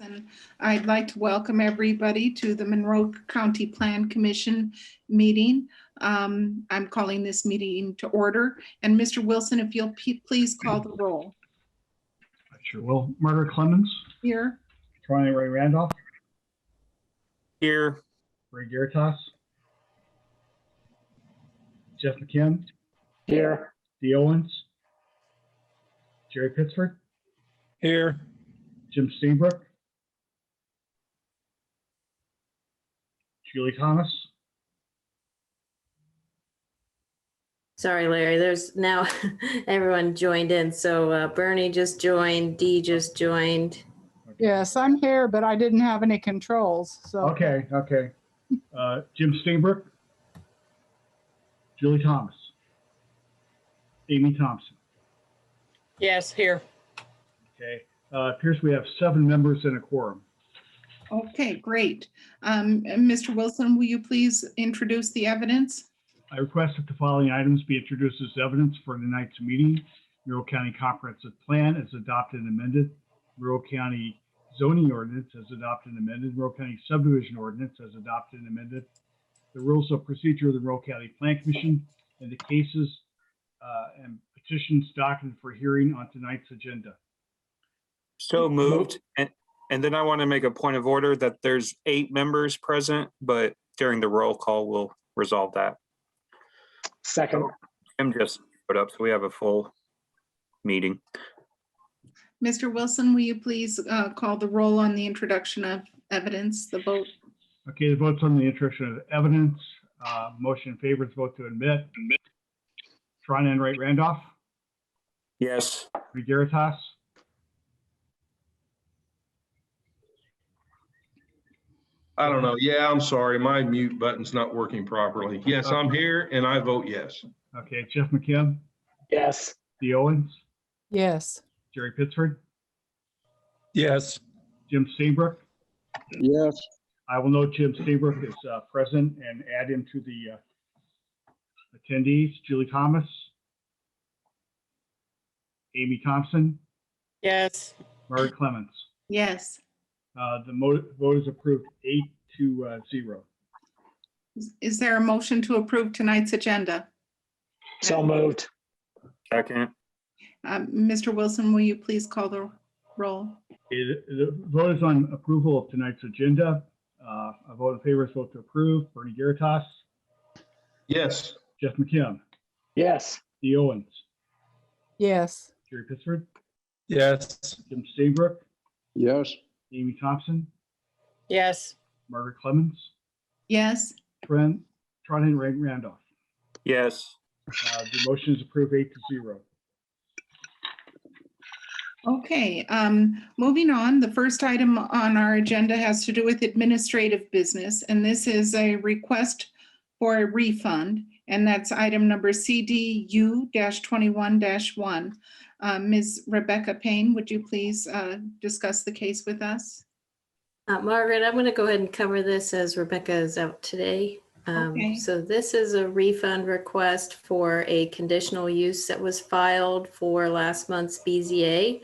And I'd like to welcome everybody to the Monroe County Plan Commission meeting. I'm calling this meeting to order. And Mr. Wilson, if you'll please call the roll. I sure will. Margaret Clemens. Here. Troy Ray Randolph. Here. Ray Garitas. Jeff McKim. Here. Dee Owens. Jerry Pittsford. Here. Jim Steenbrook. Julie Thomas. Sorry, Larry, there's now everyone joined in. So Bernie just joined, Dee just joined. Yes, I'm here, but I didn't have any controls. So Okay. Jim Steenbrook. Julie Thomas. Amy Thompson. Yes, here. Okay. Appears we have 7 members and a quorum. Okay, great. Mr. Wilson, will you please introduce the evidence? I request that the following items be introduced as evidence for tonight's meeting. Monroe County Comprehensive Plan is adopted and amended. Monroe County Zoning Ordinance as adopted and amended. Monroe County Subdivision Ordinance as adopted and amended. The rules of procedure of the Monroe County Plan Commission and the cases and petitions docketed for hearing on tonight's agenda. So moved. And then I want to make a point of order that there's 8 members present, but during the roll call, we'll resolve that. Second. I'm just put up, so we have a full meeting. Mr. Wilson, will you please call the roll on the introduction of evidence, the vote? Okay, the vote's on the introduction of evidence. Motion in favor is vote to admit. Tron and Wright Randolph. Yes. Garitas. I don't know. Yeah, I'm sorry. My mute button's not working properly. Yes, I'm here and I vote yes. Okay, Jeff McKim. Yes. Dee Owens. yes, Jerry Pittsford. Yes. Jim Steenbrook. Yes. I will note Jim Steenbrook is present and add him to the attendees. Julie Thomas. Amy Thompson. Yes. Margaret Clemens. Yes. The vote is approved 8-0. Is there a motion to approve tonight's agenda? So moved. Second. Mr. Wilson, will you please call the roll? The vote is on approval of tonight's agenda. A vote in favor is vote to approve. Bernie Garitas. Yes. Jeff McKim. Yes. Dee Owens. yes, Jerry Pittsford. Yes. Jim Steenbrook. Yes. Amy Thompson. Yes. Margaret Clemens. Yes. Tron and Ray Randolph. Yes. The motion is approved 8-0. Okay, moving on, the first item on our agenda has to do with administrative business, and this is a request for a refund, and that's item number CDU-21-1. Ms. Rebecca Payne, would you please discuss the case with us? Margaret, I'm going to go ahead and cover this as Rebecca is out today. Okay. So this is a refund request for a conditional use that was filed for last month's BZA.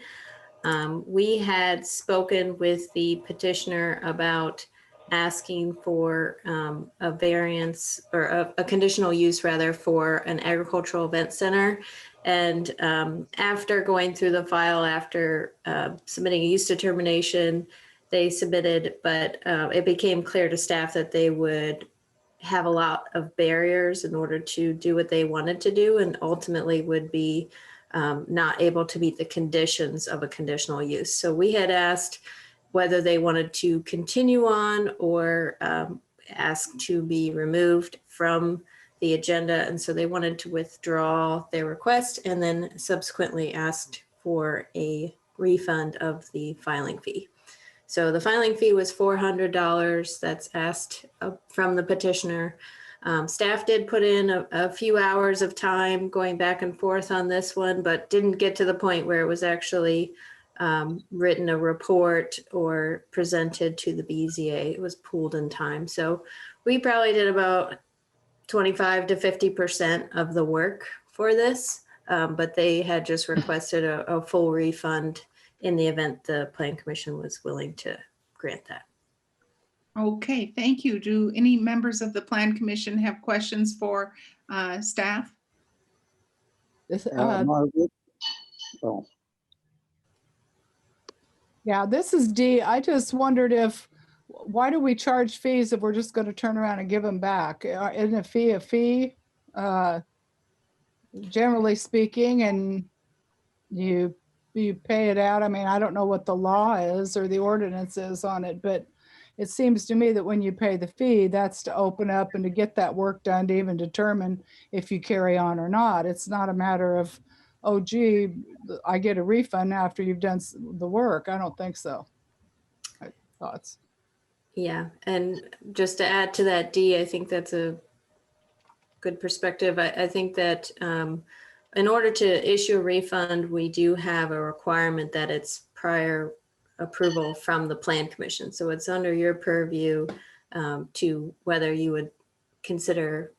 We had spoken with the petitioner about asking for a variance or a conditional use rather for an agricultural event center. And after going through the file, after submitting a use determination, they submitted, but it became clear to staff that they would have a lot of barriers in order to do what they wanted to do and ultimately would be not able to meet the conditions of a conditional use. So we had asked whether they wanted to continue on or ask to be removed from the agenda. And so they wanted to withdraw their request and then subsequently asked for a refund of the filing fee. So the filing fee was $400 that's asked from the petitioner. Staff did put in a few hours of time going back and forth on this one, but didn't get to the point where it was actually written a report or presented to the BZA. It was pooled in time. So we probably did about 25 to 50% of the work for this, but they had just requested a full refund in the event the Plan Commission was willing to grant that. Okay, thank you. Do any members of the Plan Commission have questions for staff? This, Margaret? Oh, yeah, this is Dee. I just wondered why do we charge fees if we're just going to turn around and give them back? Isn't a fee a fee? Generally speaking, and you pay it out. I mean, I don't know what the law is or the ordinance is on it, but it seems to me that when you pay the fee, that's to open up and to get that work done, to even determine if you carry on or not. It's not a matter of, oh, gee, I get a refund after you've done the work. I don't think so. Thoughts? Yeah, and just to add to that, Dee, I think that's a good perspective. I think that in order to issue a refund, we do have a requirement that it's prior approval from the Plan Commission. So it's under your purview to whether you would consider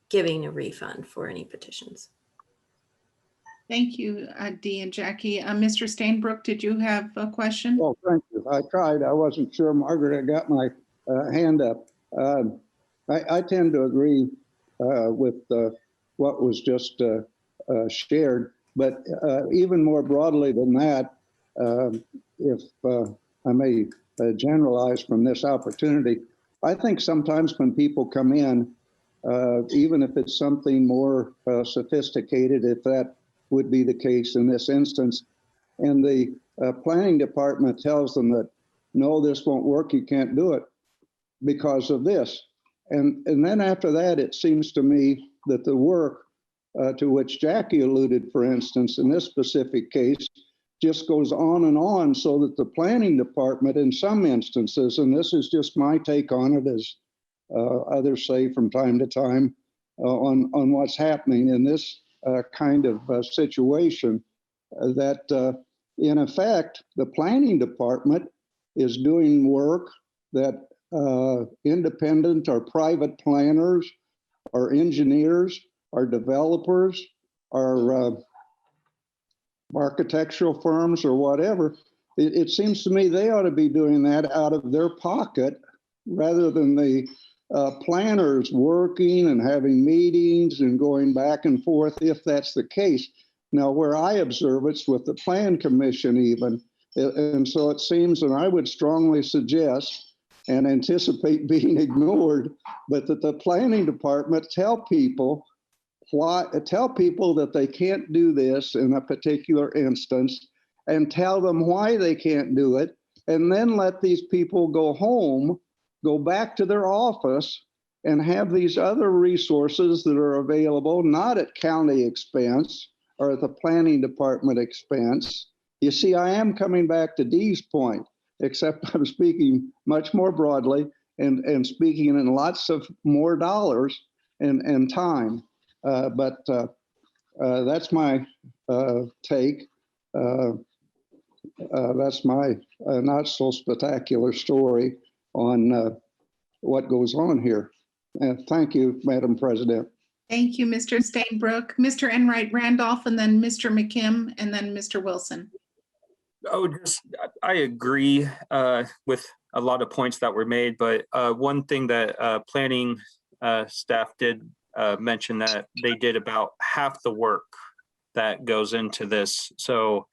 giving a refund for any petitions. Thank you, Dee and Jackie. Mr. Stainbrook, did you have a question? well, thank you. I tried. I wasn't sure, Margaret, I got my hand up. I tend to agree with what was just shared, but even more broadly than that, if I may generalize from this opportunity, I think sometimes when people come in, even if it's something more sophisticated, if that would be the case in this instance, and the planning department tells them that, no, this won't work, you can't do it because of this. And then after that, it seems to me that the work to which Jackie alluded, for instance, in this specific case, just goes on so that the planning department in some instances, and this is just my take on it as others say from time to time on what's happening in this kind of situation, that in effect, the planning department is doing work that independent or private planners, or engineers, or developers, or architectural firms or whatever, it seems to me they ought to be doing that out of their pocket rather than the planners working and having meetings and going back and forth, if that's the case. Now, where I observe it's with the Plan Commission even. And so it seems, and I would strongly suggest and anticipate being ignored, but that the planning department tell people that they can't do this in a particular instance and tell them why they can't do it, and then let these people go home, go back to their office, and have these other resources that are available, not at county expense or at the planning department expense. You see, I am coming back to Dee's point, except I'm speaking much more broadly and speaking in lots of more dollars and time. But that's my take. That's my not so spectacular story on what goes on here. Thank you, Madam President. Thank you, Mr. Stainbrook. Mr. Enright Randolph, and then Mr. McKim, and then Mr. Wilson. I agree with a lot of points that were made, but one thing that planning staff did mention that they did about half the work that goes into this. So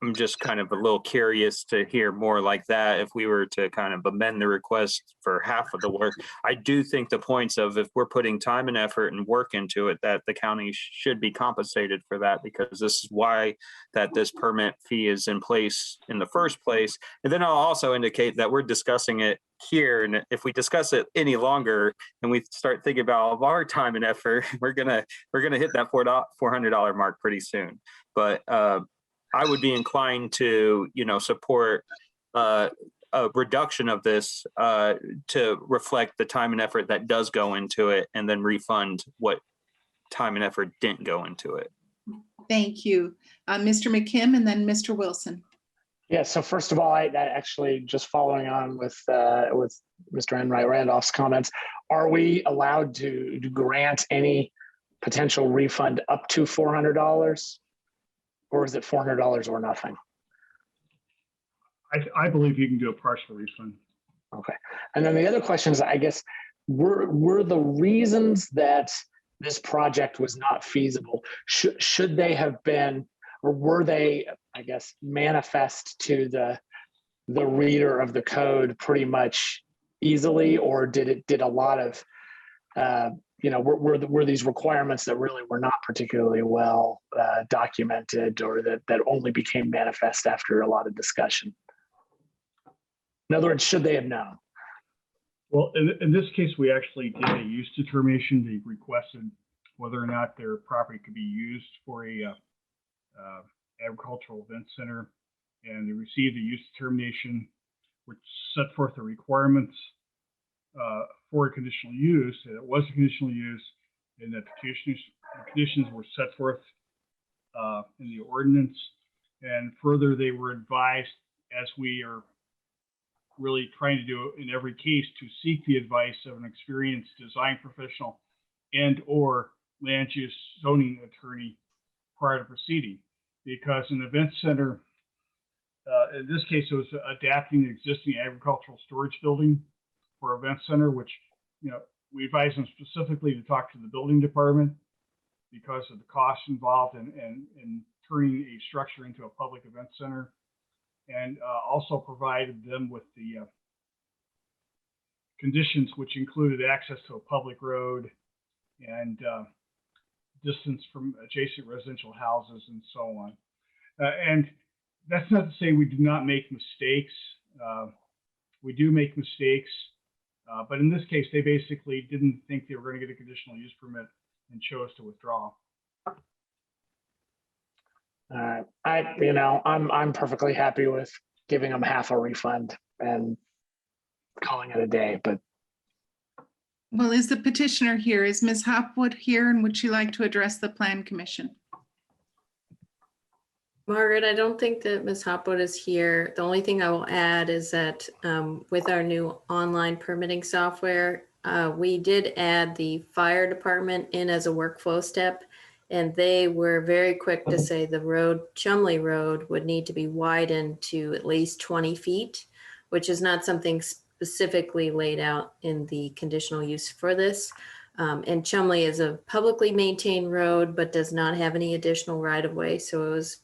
I'm just kind of a little curious to hear more like that. If we were to kind of amend the request for half of the work, I do think the points of if we're putting time and effort and work into it, that the county should be compensated for that, because this is why that this permit fee is in place in the first place. And then I'll also indicate that we're discussing it here, and if we discuss it any longer and we start thinking about all of our time and effort, we're gonna hit that $400 mark pretty soon. But I would be inclined to, support a reduction of this to reflect the time and effort that does go into it, and then refund what time and effort didn't go into it. Thank you. Mr. McKim, and then Mr. Wilson. Yeah, so first of all, I actually just following on with Mr. Enright Randolph's comments, are we allowed to grant any potential refund up to $400? or is it $400 or nothing? I believe you can do a partial refund. Okay. And then the other question is, I guess, were the reasons that this project was not feasible, should they have been, or were they, I guess, manifest to the reader of the code pretty much easily, or did a lot of, were these requirements that really were not particularly well documented, or that only became manifest after a lot of discussion? In other words, should they have known? Well, in this case, we actually did a use determination. They requested whether or not their property could be used for a agricultural event center, and they received a use determination which set forth the requirements for a conditional use, and it was a conditional use, and that the conditions were set forth in the ordinance. And further, they were advised, as we are really trying to do in every case, to seek the advice of an experienced design professional and or land use zoning attorney prior to proceeding. Because an event center, in this case, it was adapting the existing agricultural storage building for event center, which, we advise them specifically to talk to the building department because of the costs involved in turning a structure into a public event center, and also provided them with the conditions, which included access to a public road and distance from adjacent residential houses and so on. And that's not to say we do not make mistakes. We do make mistakes, but in this case, they basically didn't think they were going to get a conditional use permit and chose to withdraw. I'm perfectly happy with giving them half a refund and calling it a day, but. Well, is the petitioner here? Is Ms. Hopwood here, and would she like to address the Plan Commission? Margaret, I don't think that Ms. Hopwood is here. The only thing I will add is that with our new online permitting software, we did add the fire department in as a workflow step, and they were very quick to say the road, Chumley Road, would need to be widened to at least 20 feet, which is not something specifically laid out in the conditional use for this. And Chumley is a publicly maintained road, but does not have any additional right-of-way. So it was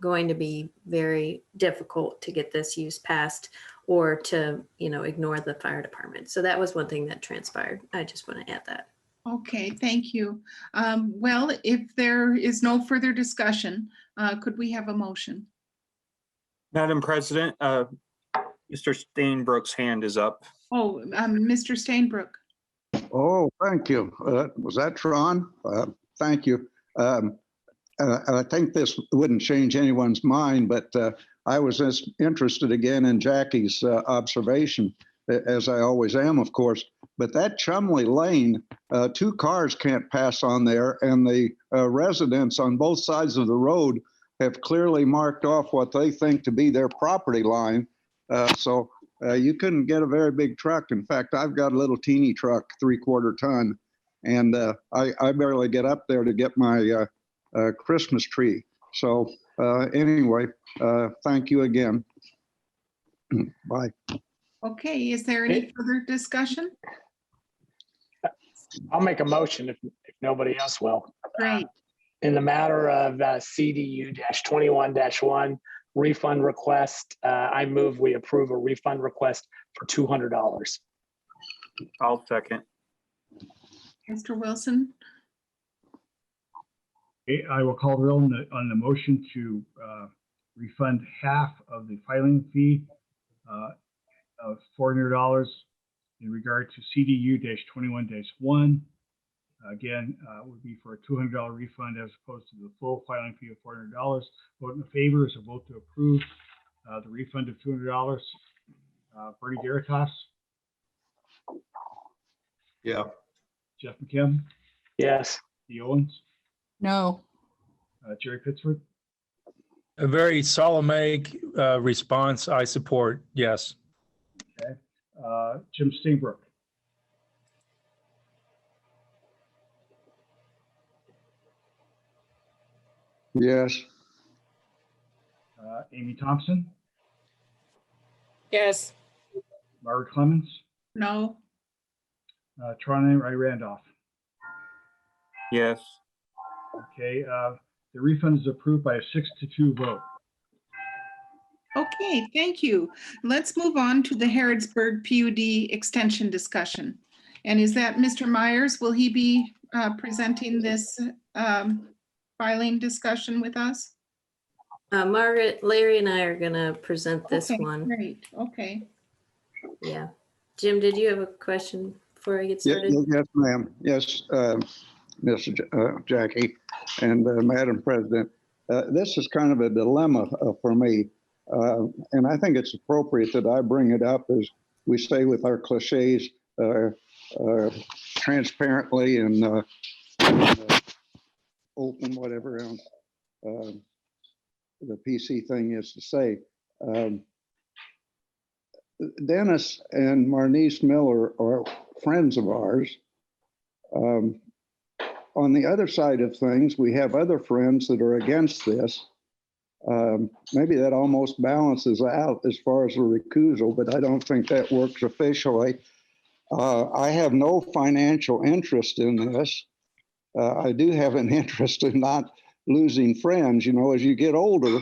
going to be very difficult to get this use passed or to, ignore the fire department. So that was one thing that transpired. I just want to add that. Okay, thank you. Well, if there is no further discussion, could we have a motion? Madam President, Mr. Stainbrook's hand is up. Oh, Mr. Stainbrook. Oh, thank you. Was that Tron? Thank you. I think this wouldn't change anyone's mind, but I was just interested again in Jackie's observation, as I always am, of course. But that Chumley Lane, 2 cars can't pass on there, and the residents on both sides of the road have clearly marked off what they think to be their property line. So you couldn't get a very big truck. In fact, I've got a little teeny truck, 3/4 ton, and I barely get up there to get my Christmas tree. So anyway, thank you again. Bye. Okay, is there any further discussion? I'll make a motion if nobody else will. Great. In the matter of CDU-21-1 refund request, I move we approve a refund request for $200. I'll second. Mr. Wilson? Okay, I will call the roll on the motion to refund half of the filing fee of $400 in regard to CDU-21-1. Again, would be for a $200 refund as opposed to the full filing fee of $400. Vote in favor is a vote to approve the refund of $200. Bernie Veritas? Yeah. Jeff McKim? Yes. Dee Owens? No. Jerry Pittsford? A very solemn response. I support. Yes. Okay. Jim Steenbrook? Yes. Amy Thompson, Yes. Margaret Clemens, No, Trina Ray Randolph. Yes. Okay, the refund is approved by a 6-2 vote. okay, thank you. Let's move on to the Harrodsburg PUD extension discussion. And is that Mr. Myers? Will he be presenting this filing discussion with us? Margaret, Larry and I are gonna present this Okay, one. great, okay. Yeah. Jim, did you have a question before I get Yes, started? yes, ma'am. Yes, Jackie and Madam President. This is kind of a dilemma for me. And I think it's appropriate that I bring it up as we say with our cliches, transparently and open, whatever else the PC thing is to say. Dennis and Marnice Miller are friends of ours. On the other side of things, we have other friends that are against this. Maybe that almost balances out as far as the recusal, but I don't think that works officially. I have no financial interest in this. I do have an interest in not losing friends. You know, as you get older,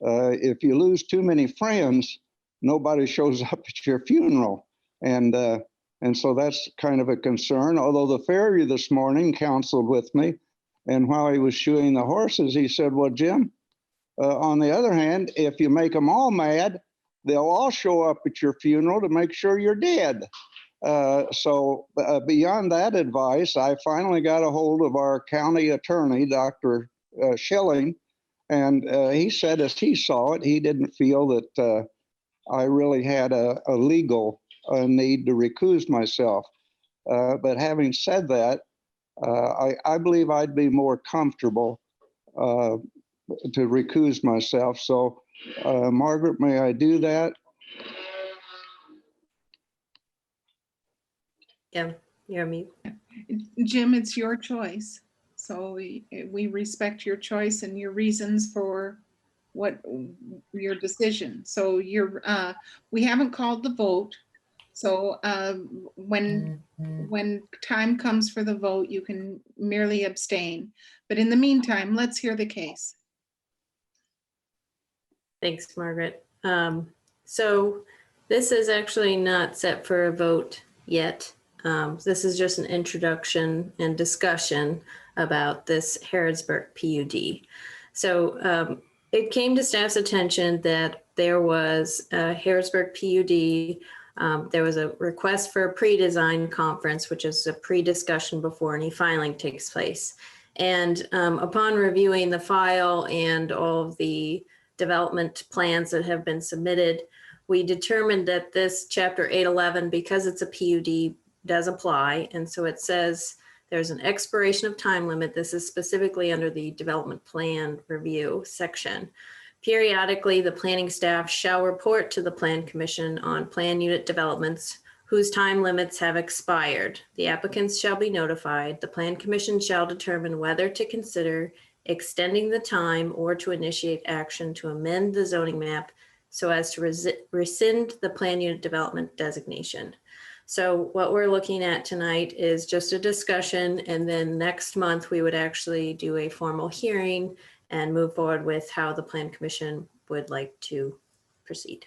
if you lose too many friends, nobody shows up at your funeral. And so that's kind of a concern. Although the farrier this morning counseled with me, and while he was shoeing the horses, he said, well, Jim, on the other hand, if you make them all mad, they'll all show up at your funeral to make sure you're dead. So beyond that advice, I finally got a hold of our county attorney, Dr. Schilling, and he said as he saw it, he didn't feel that I really had a legal need to recuse myself. But having said that, I believe I'd be more comfortable to recuse myself. So, Margaret, may I do that? Yeah, you're on mute. Jim, it's your choice. So we respect your choice and your reasons for what your decision. So we haven't called the vote. So when time comes for the vote, you can merely abstain. But in the meantime, let's hear the case. Thanks, Margaret. So this is actually not set for a vote yet. This is just an introduction and discussion about this Harrodsburg PUD. So it came to staff's attention that there was a Harrodsburg PUD. There was a request for a pre-design conference, which is a pre-discussion before any filing takes place. And upon reviewing the file and all of the development plans that have been submitted, we determined that this chapter 811, because it's a PUD, does apply. And so it says there's an expiration of time limit. This is specifically under the development plan review section. Periodically, the planning staff shall report to the Plan Commission on plan unit developments whose time limits have expired. The applicants shall be notified. The Plan Commission shall determine whether to consider extending the time or to initiate action to amend the zoning map so as to rescind the plan unit development designation. So what we're looking at tonight is just a discussion, and then next month we would actually do a formal hearing and move forward with how the Plan Commission would like to proceed.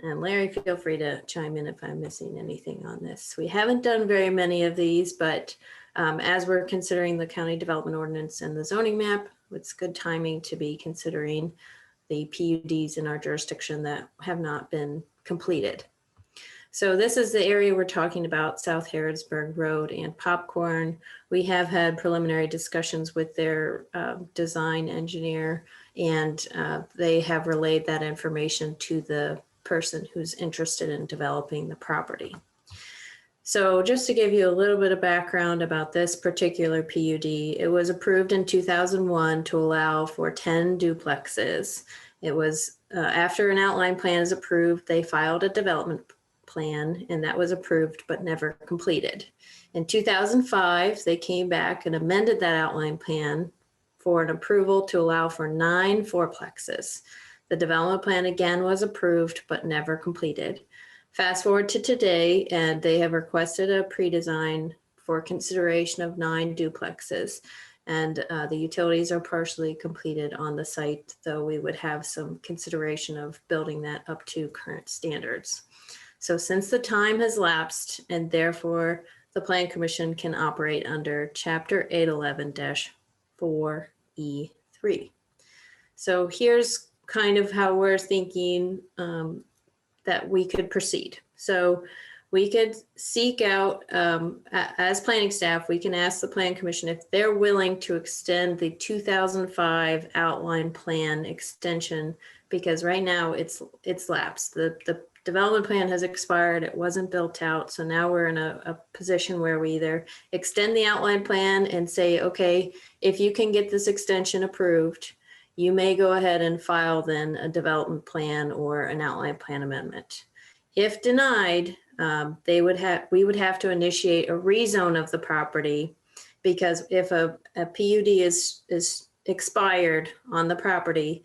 And Larry, feel free to chime in if I'm missing anything on this. We haven't done very many of these, but as we're considering the county development ordinance and the zoning map, it's good timing to be considering the PUDs in our jurisdiction that have not been completed. So this is the area we're talking about, South Harrodsburg Road and Popcorn. We have had preliminary discussions with their design engineer, and they have relayed that information to the person who's interested in developing the property. So just to give you a little bit of background about this particular PUD, it was approved in 2001 to allow for 10 duplexes. It was after an outline plan is approved, they filed a development plan, and that was approved but never completed. In 2005, they came back and amended that outline plan for an approval to allow for 9 fourplexes. The development plan again was approved but never completed. Fast forward to today, and they have requested a pre-design for consideration of 9 duplexes. And the utilities are partially completed on the site, though we would have some consideration of building that up to current standards. So since the time has lapsed, and therefore the Plan Commission can operate under Chapter 811-4E3. So here's kind of how we're thinking that we could proceed. So we could seek out, as planning staff, we can ask the Plan Commission if they're willing to extend the 2005 outline plan extension, because right now it's lapsed. The development plan has expired, it wasn't built out. So now we're in a position where we either extend the outline plan and say, okay, if you can get this extension approved, you may go ahead and file then a development plan or an outline plan amendment. If denied, we would have to initiate a rezone of the property, because if a PUD is expired on the property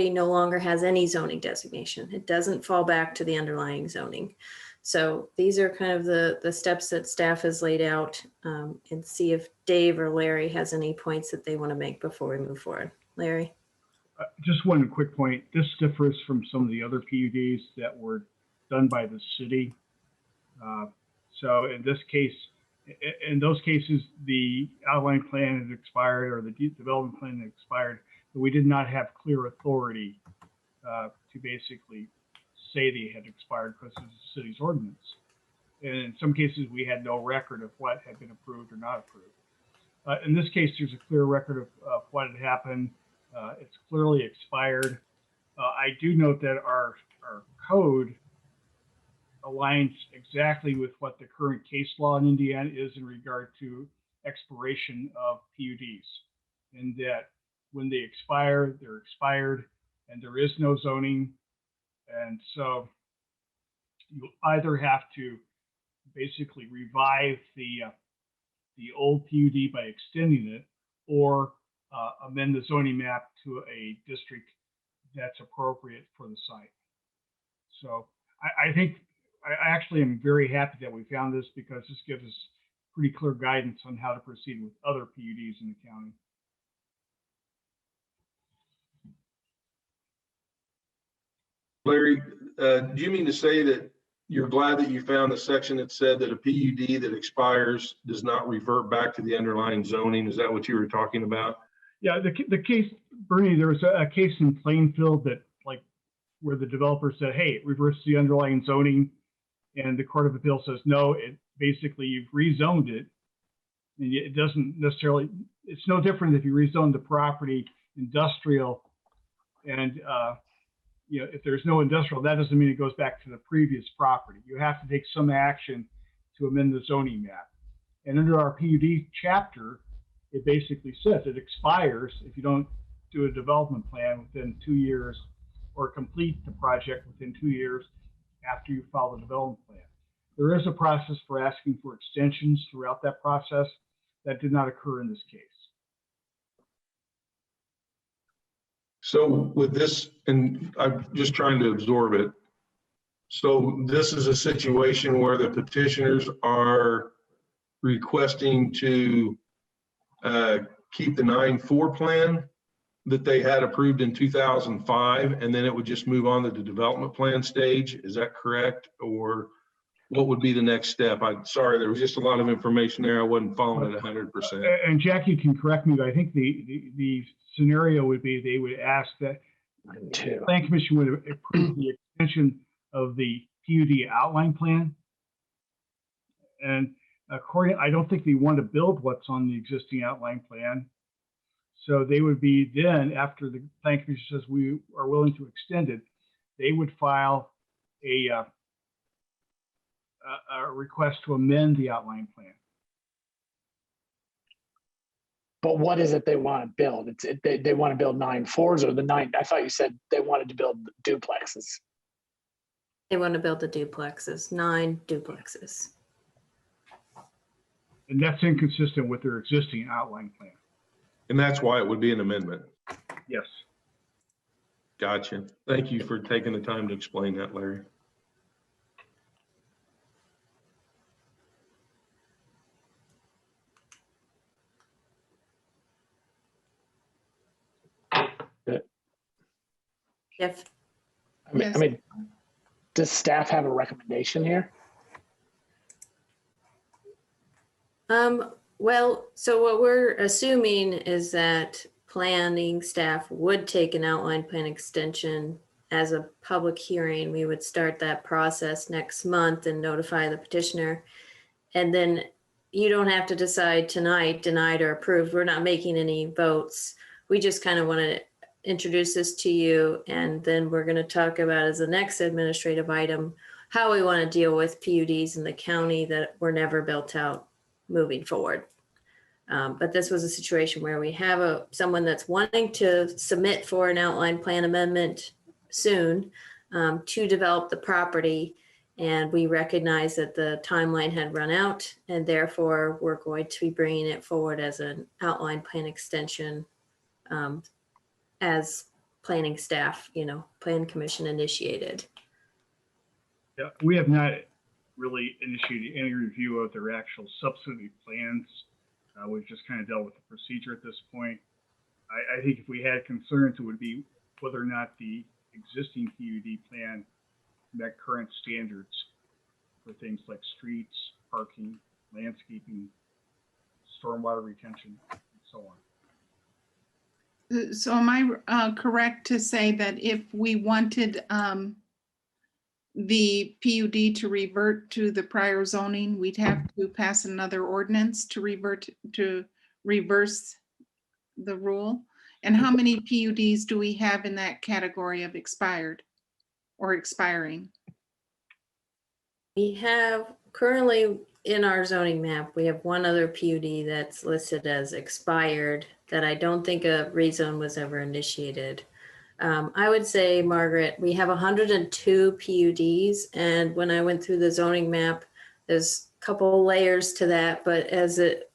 no longer has any zoning designation. It doesn't fall back to the underlying zoning. So these are kind of the steps that staff has laid out, and see if Dave or Larry has any points that they want to make before we move forward. Larry? Just one quick point. This differs from some of the other PUDs that were done by the city. So in this case, in those cases, the outline plan has expired or the development plan has expired, but we did not have clear authority to basically say they had expired because of the city's ordinance. And in some cases, we had no record of what had been approved or not approved. In this case, there's a clear record of what had happened. It's clearly expired. I do note that our code aligns exactly with what the current case law in Indiana is in regard to expiration of PUDs, and that when they expire, they're expired and there is no zoning. And so you either have to basically revive the old PUD by extending it, or amend the zoning map to a district that's appropriate for the site. So I think I actually am very happy that we found this, because this gives us pretty clear guidance on how to proceed with other PUDs in the county. Larry, do you mean to say that you're glad that you found the section that said that a PUD that expires does not revert back to the underlying zoning? Is that what you were talking about? Yeah, the case, Bernie, there was a case in Plainfield that, like, where the developer said, hey, it reverses the underlying zoning, and the Court of Appeal says, no, it basically, you've rezoned it. And it doesn't necessarily, it's no different if you rezone the property industrial, and you know, if there's no industrial, that doesn't mean it goes back to the previous property. You have to take some action to amend the zoning map. And under our PUD chapter, it basically says it expires if you don't do a development plan within 2 years, or complete the project within 2 years after you file the development plan. There is a process for asking for extensions throughout that process. That did not occur in this case. So with this, and I'm just trying to absorb it. So this is a situation where the petitioners are requesting to keep the 9-4 plan that they had approved in 2005, and then it would just move on to the development plan stage. Is that correct? Or what would be the next step? I'm sorry, there was just a lot of information there. I wasn't following it 100%. And Jackie can correct me, but I think the scenario would be they would ask that the Plan Commission would approve the extension of the PUD outline plan. And according, I don't think they want to build what's on the existing outline plan. So they would be then, after the Plan Commission says we are willing to extend it, they would file a request to amend the outline plan. But what is it they want to build? They want to build 9-4s or the 9? I thought you said they wanted to build duplexes. They want to build the duplexes, 9 And that's why it would be an amendment. Yes. Gotcha. Thank you for taking the time to explain that, Larry. If, I mean, does staff have a recommendation here? well, so what we're assuming is that planning staff would take an outline plan extension as a public hearing. We would start that process next month and notify the petitioner. And then you don't have to decide tonight, denied or approved. We're not making any votes. We just kind of want to introduce this to you. And then we're going to talk about as the next administrative item, how we want to deal with PUDs in the county that were never built out moving forward. But this was a situation where we have someone that's wanting to submit for an outline plan amendment soon to develop the property. And we recognize that the timeline had run out, and therefore we're going to be bringing it forward as an outline plan extension as planning staff, plan commission initiated. Yeah, we have not really initiated any review of their actual substantive plans. We've just kind of dealt with the procedure at this point. I think if we had concerns, it would be whether or not the existing PUD plan met current standards for things like streets, parking, landscaping, stormwater retention, and so on. So am I correct to say that if we wanted the PUD to revert to the prior zoning, we'd have to pass another ordinance to reverse the rule? And how many PUDs do we have in that category of expired or expiring? We have currently in our zoning map, we have one other PUD that's listed as expired that I don't think a rezone was ever initiated. I would say, Margaret, we have 102 PUDs, and when I went through the zoning map, there's a couple layers to that, but as it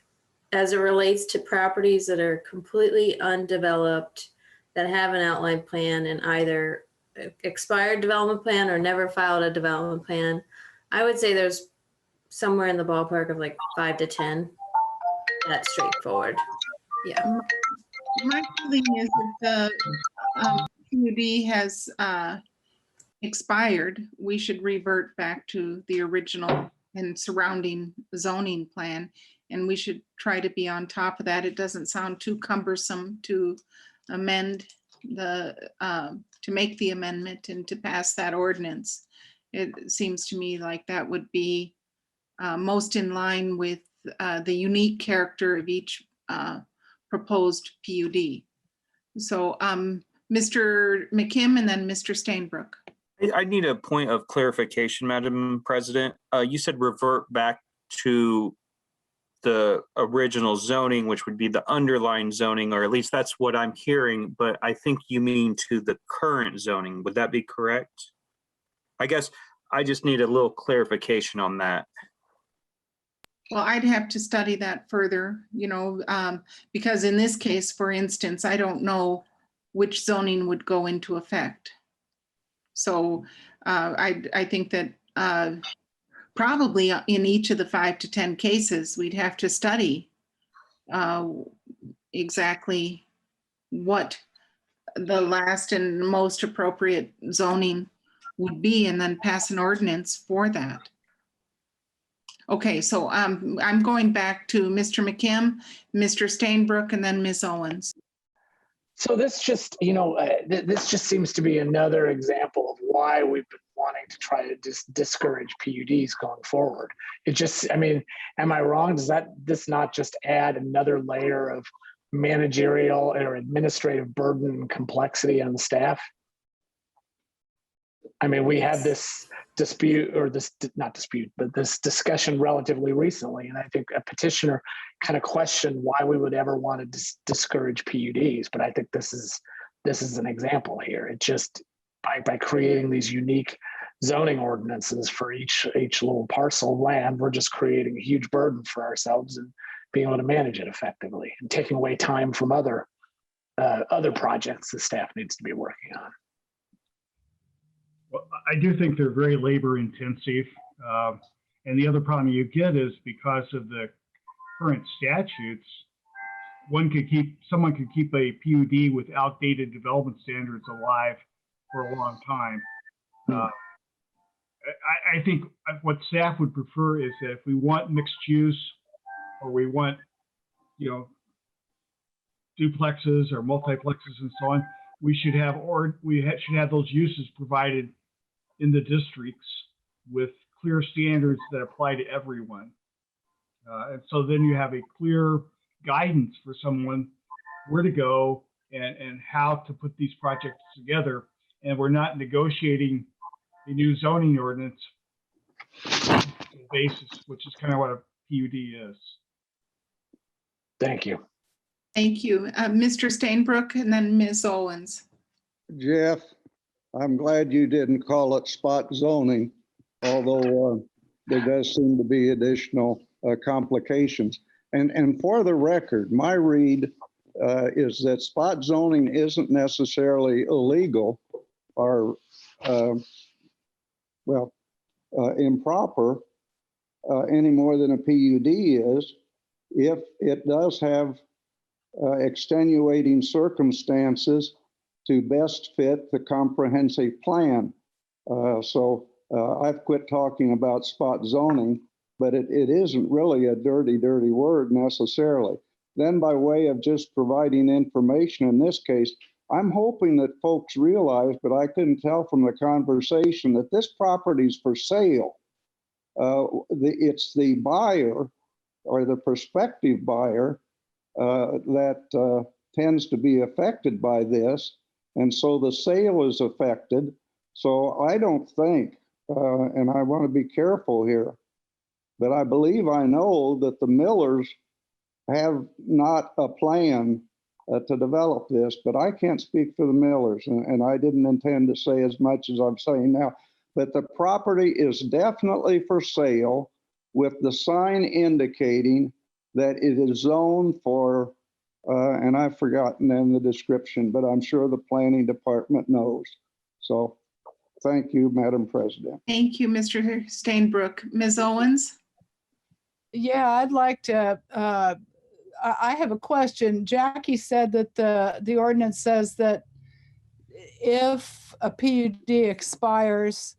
relates to properties that are completely undeveloped, that have an outline plan and either expired development plan or never filed a development plan, I would say there's somewhere in the ballpark of like 5 to 10. That's straightforward. Yeah. My feeling is that the PUD has expired. We should revert back to the original and surrounding zoning plan, and we should try to be on top of that. It doesn't sound too cumbersome to amend to make the amendment and to pass that ordinance. It seems to me like that would be most in line with the unique character of each proposed PUD. So Mr. McKim and then Mr. Stainbrook. I need a point of clarification, Madam President. You said revert back to the original zoning, which would be the underlying zoning, or at least that's what I'm hearing, but I think you mean to the current zoning. Would that be correct? I guess I just need a little clarification on that. Well, I'd have to study that further, because in this case, for instance, I don't know which zoning would go into effect. So I think that probably in each of the 5 to 10 cases, we'd have to study exactly what the last and most appropriate zoning would be, and then pass an ordinance for that. Okay, so I'm going back to Mr. McKim, Mr. Stainbrook, and then Ms. Owens. So this just, this just seems to be another example of why we've been wanting to try to discourage PUDs going forward. It just, am I wrong? Does this not just add another layer of managerial or administrative burden and complexity on the staff? We had this dispute, or not dispute, but this discussion relatively recently. And I think a petitioner kind of questioned why we would ever want to discourage PUDs. But I think this is an example here. It just, by creating these unique zoning ordinances for each little parcel of land, we're just creating a huge burden for ourselves and being able to manage it effectively and taking away time from other projects the staff needs to be working on. Well, I do think they're very labor intensive. And the other problem you get is because of the current statutes, someone could keep a PUD with outdated development standards alive for a long time. I think what staff would prefer is that if we want mixed use, or we want, duplexes or multiplexes and so on, we should have those uses provided in the districts with clear standards that apply to everyone. And so then you have a clear guidance for someone where to go and how to put these projects together. And we're not negotiating a new zoning ordinance basis, which is kind of what a PUD is. Thank you. Thank you. Mr. Stainbrook and then Ms. Owens. Jeff, I'm glad you didn't call it spot zoning, although there does seem to be additional complications. And for the record, my read is that spot zoning isn't necessarily illegal or, improper any more than a PUD is, if it does have extenuating circumstances to best fit the comprehensive plan. So I've quit talking about spot zoning, but it isn't really a dirty word necessarily. Then by way of just providing information in this case, I'm hoping that folks realize, but I couldn't tell from the conversation, that this property is for sale. It's the buyer or the prospective buyer that tends to be affected by this. And so the sale is affected. So I don't think, and I want to be careful here, but I believe I know that the Millers have not a plan to develop this, but I can't speak for the Millers, and I didn't intend to say as much as I'm saying now. But the property is definitely for sale, with the sign indicating that it is zoned for, and I've forgotten in the description, but I'm sure the planning department knows. So thank you, Madam President. Thank you, Mr. Stainbrook. Ms. Owens? Yeah, I'd like to, I have a question. Jackie said that the ordinance says that if a PUD expires,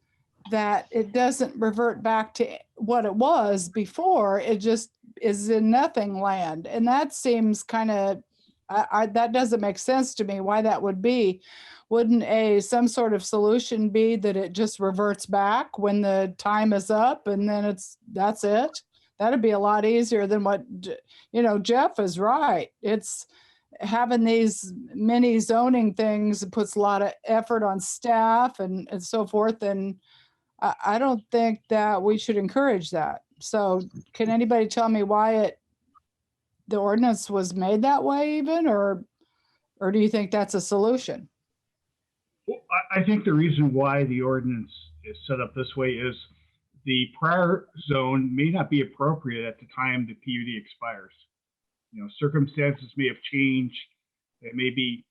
that it doesn't revert back to what it was before. It just is in nothing land. And that seems kind of, that doesn't make sense to me why that would be. Wouldn't some sort of solution be that it just reverts back when the time is up and then that's it? That'd be a lot easier than what, Jeff is right. It's having these mini zoning things, it puts a lot of effort on staff and so forth. And I don't think that we should encourage that. So can anybody tell me why the ordinance was made that way even, or do you think that's a solution? Well, I think the reason why the ordinance is set up this way is the prior zone may not be appropriate at the time the PUD expires. Circumstances may have changed. It may be,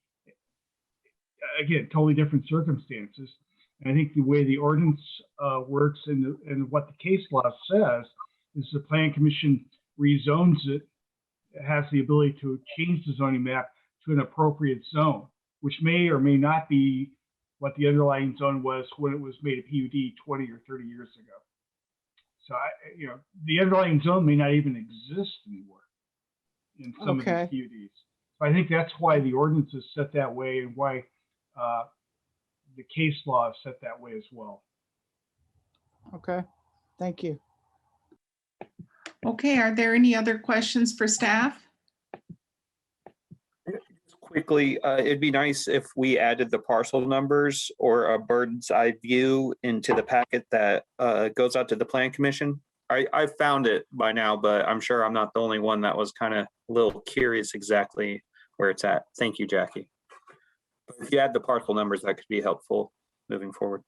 again, totally different circumstances. And I think the way the ordinance works and what the case law says is the Plan Commission rezones it. It has the ability to change the zoning map to an appropriate zone, which may or may not be what the underlying zone was when it was made a PUD 20 or 30 years ago. So, the underlying zone may not even exist anymore in some of these PUDs. So I think that's why the ordinance is set that way and why the case law is set that way as well. Okay, thank you. Okay, are there any other questions for staff? Quickly, it'd be nice if we added the parcel numbers or a bird's eye view into the packet that goes out to the Plan Commission. I found it by now, but I'm sure I'm not the only one that was kind of a little curious exactly where it's at. Thank you, Jackie. But if you add the parcel numbers, that could be helpful moving forward.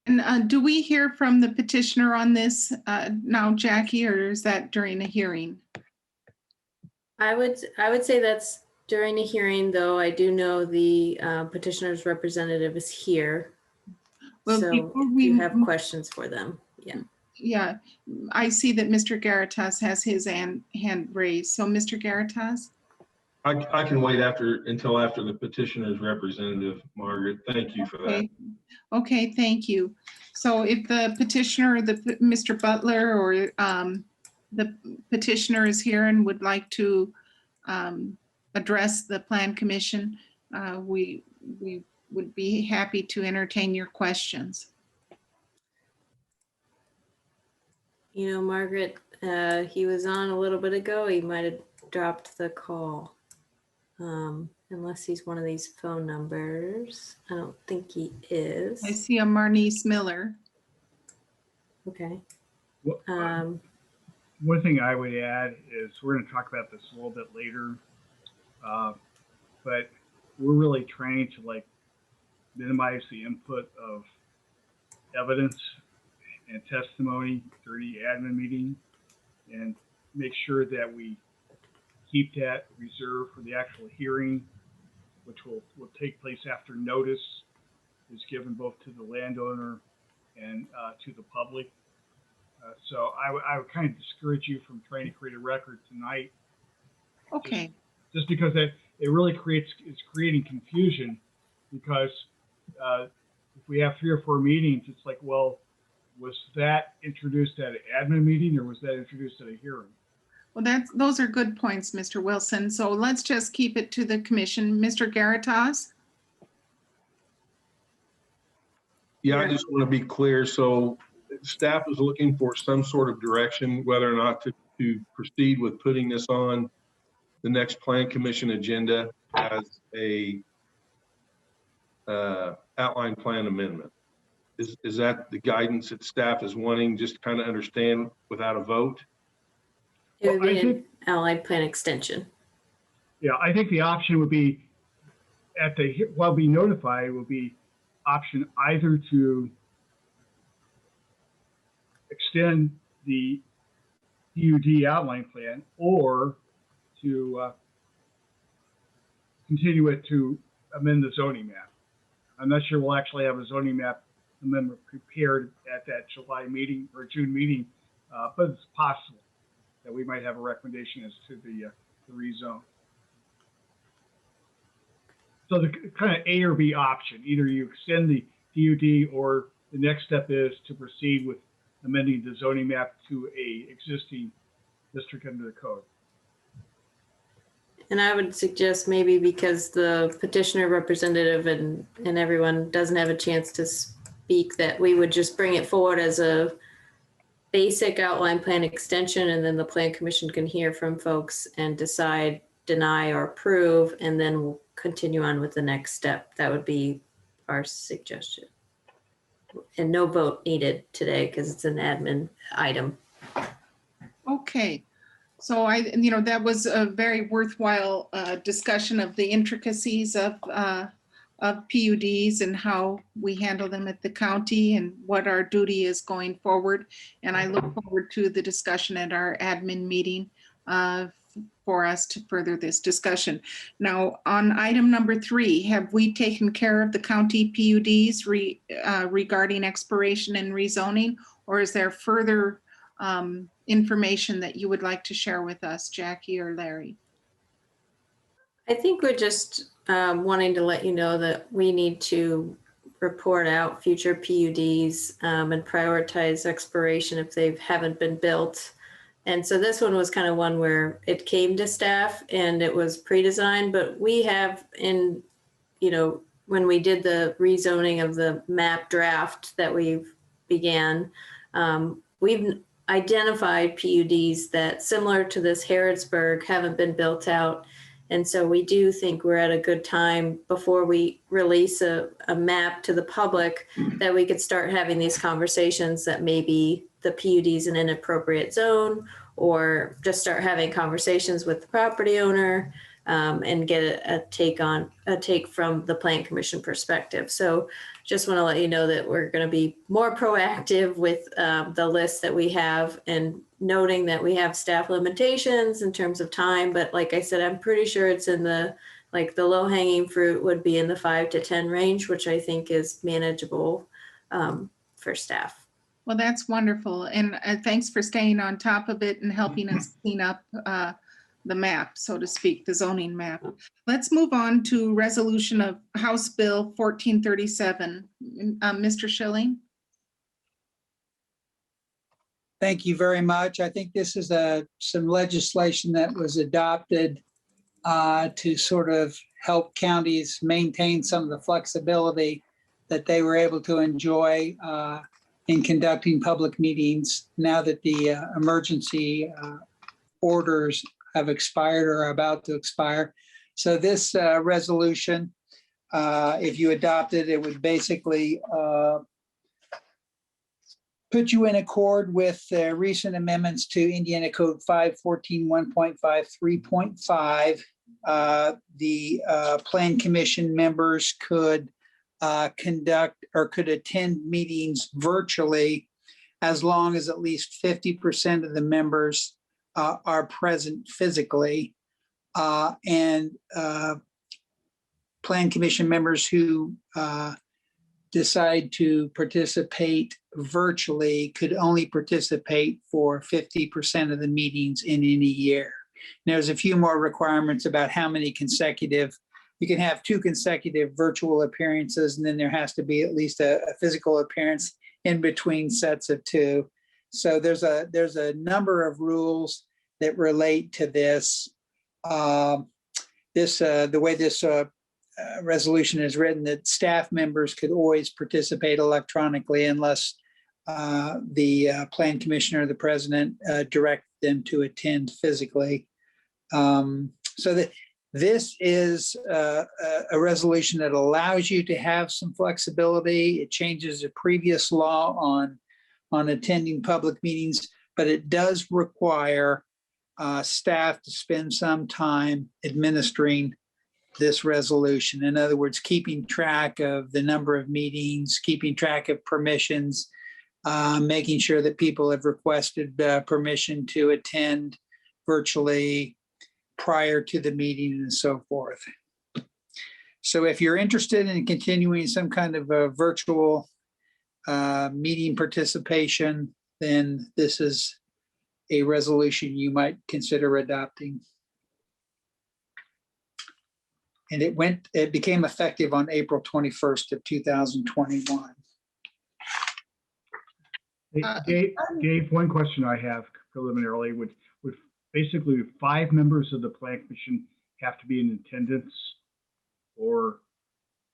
And do we hear from the petitioner on this now, Jackie, or is that during a hearing? I would say that's during the hearing, though. I do know the petitioner's representative is here. Well, So before if we you have move- questions for them, yeah. Yeah, I see that Mr. Garitas has his hand raised. So Mr. Garitas? I can wait until after the petitioner's representative, Margaret. Thank you for that. Okay. Okay, thank you. So if the petitioner, Mr. Butler, or the petitioner is here and would like to address the Plan Commission, we would be happy to entertain your questions. You know, Margaret, he was on a little bit ago. He might have dropped the call. Unless he's one of these phone numbers. I don't think he is. I see a Marnice Miller. Okay. Well, one thing I would add is we're going to talk about this a little bit later, but we're really trying to minimize the input of evidence and testimony during the admin meeting and make sure that we keep that reserved for the actual hearing, which will take place after notice is given both to the landowner and to the public. So I would kind of discourage you from trying to create a record tonight. Okay. Just because it really it's creating confusion, because if we have 3 or 4 meetings, it's like, well, was that introduced at an admin meeting or was that introduced at a hearing? Well, those are good points, Mr. Wilson. So let's just keep it to the commission. Mr. Garitas? Yeah, I just want to be clear. So staff is looking for some sort of direction, whether or not to proceed with putting this on the next Plan Commission agenda as a outline plan amendment. Is that the guidance that staff is wanting, just to kind of understand without a vote? It would Well, be I an think- allied plan extension. Yeah, I think the option would be while being notified will be option either to extend the PUD outline plan or to continue it to amend the zoning map. I'm not sure we'll actually have a zoning map amendment prepared at that July meeting or June meeting, but it's possible that we might have a recommendation as to the rezone. So the kind of A or B option, either you extend the PUD or the next step is to proceed with amending the zoning map to a existing district under the code. And I would suggest maybe because the petitioner representative and everyone doesn't have a chance to speak, that we would just bring it forward as a basic outline plan extension, and then the Plan Commission can hear from folks and decide, deny or approve, and then we'll continue on with the next step. That would be our suggestion. And no vote needed today because it's an admin item. Okay. So that was a very worthwhile discussion of the intricacies of PUDs and how we handle them at the county and what our duty is going forward. And I look forward to the discussion at our admin meeting for us to further this discussion. Now, on item number 3, have we taken care of the county PUDs regarding expiration and rezoning, or is there further information that you would like to share with us, Jackie or Larry? I think we're just wanting to let you know that we need to report out future PUDs and prioritize expiration if they haven't been built. And so this one was kind of one where it came to staff and it was pre-designed, but we have when we did the rezoning of the map draft that we've began, we've identified PUDs that, similar to this Harrodsburg, haven't been built out. And so we do think we're at a good time before we release a map to the public that we could start having these conversations that maybe the PUD is an inappropriate zone, or just start having conversations with the property owner and get a take from the Plan Commission perspective. So just want to let you know that we're going to be more proactive with the list that we have, and noting that we have staff limitations in terms of time. But like I said, I'm pretty sure it's in the low hanging fruit would be in the 5 to 10 range, which I think is manageable for staff. Well, that's wonderful. And thanks for staying on top of it and helping us clean up the map, so to speak, the zoning map. Let's move on to resolution of House Bill 1437. Mr. Schilling. Thank you very much. I think this is some legislation that was adopted to sort of help counties maintain some of the flexibility that they were able to enjoy in conducting public meetings now that the emergency orders have expired or are about to expire. So this resolution, if you adopt it, it would basically put you in accord with recent amendments to Indiana Code 514 1.53.5. The Plan Commission members could conduct or could attend meetings virtually as long as at least 50% of the members are present physically. And Plan Commission members who decide to participate virtually could only participate for 50% of the meetings in any year. And there's a few more requirements about how many consecutive. You can have 2 consecutive virtual appearances, and then there has to be at least a physical appearance in between sets of 2. So there's a number of rules that relate to this. The way this resolution is written, that staff members could always participate electronically unless the Plan Commissioner or the President direct them to attend physically. So that this is a resolution that allows you to have some flexibility. It changes a previous law on attending public meetings, but it does require staff to spend some time administering this resolution. In other words, keeping track of the number of meetings, keeping track of permissions, making sure that people have requested permission to attend virtually prior to the meeting and so forth. So if you're interested in continuing some kind of a virtual meeting participation, then this is a resolution you might consider adopting. And it became effective on April 21st of 2021. Hey, Dave, one question I have preliminarily would basically 5 members of the Plan Commission have to be in attendance, or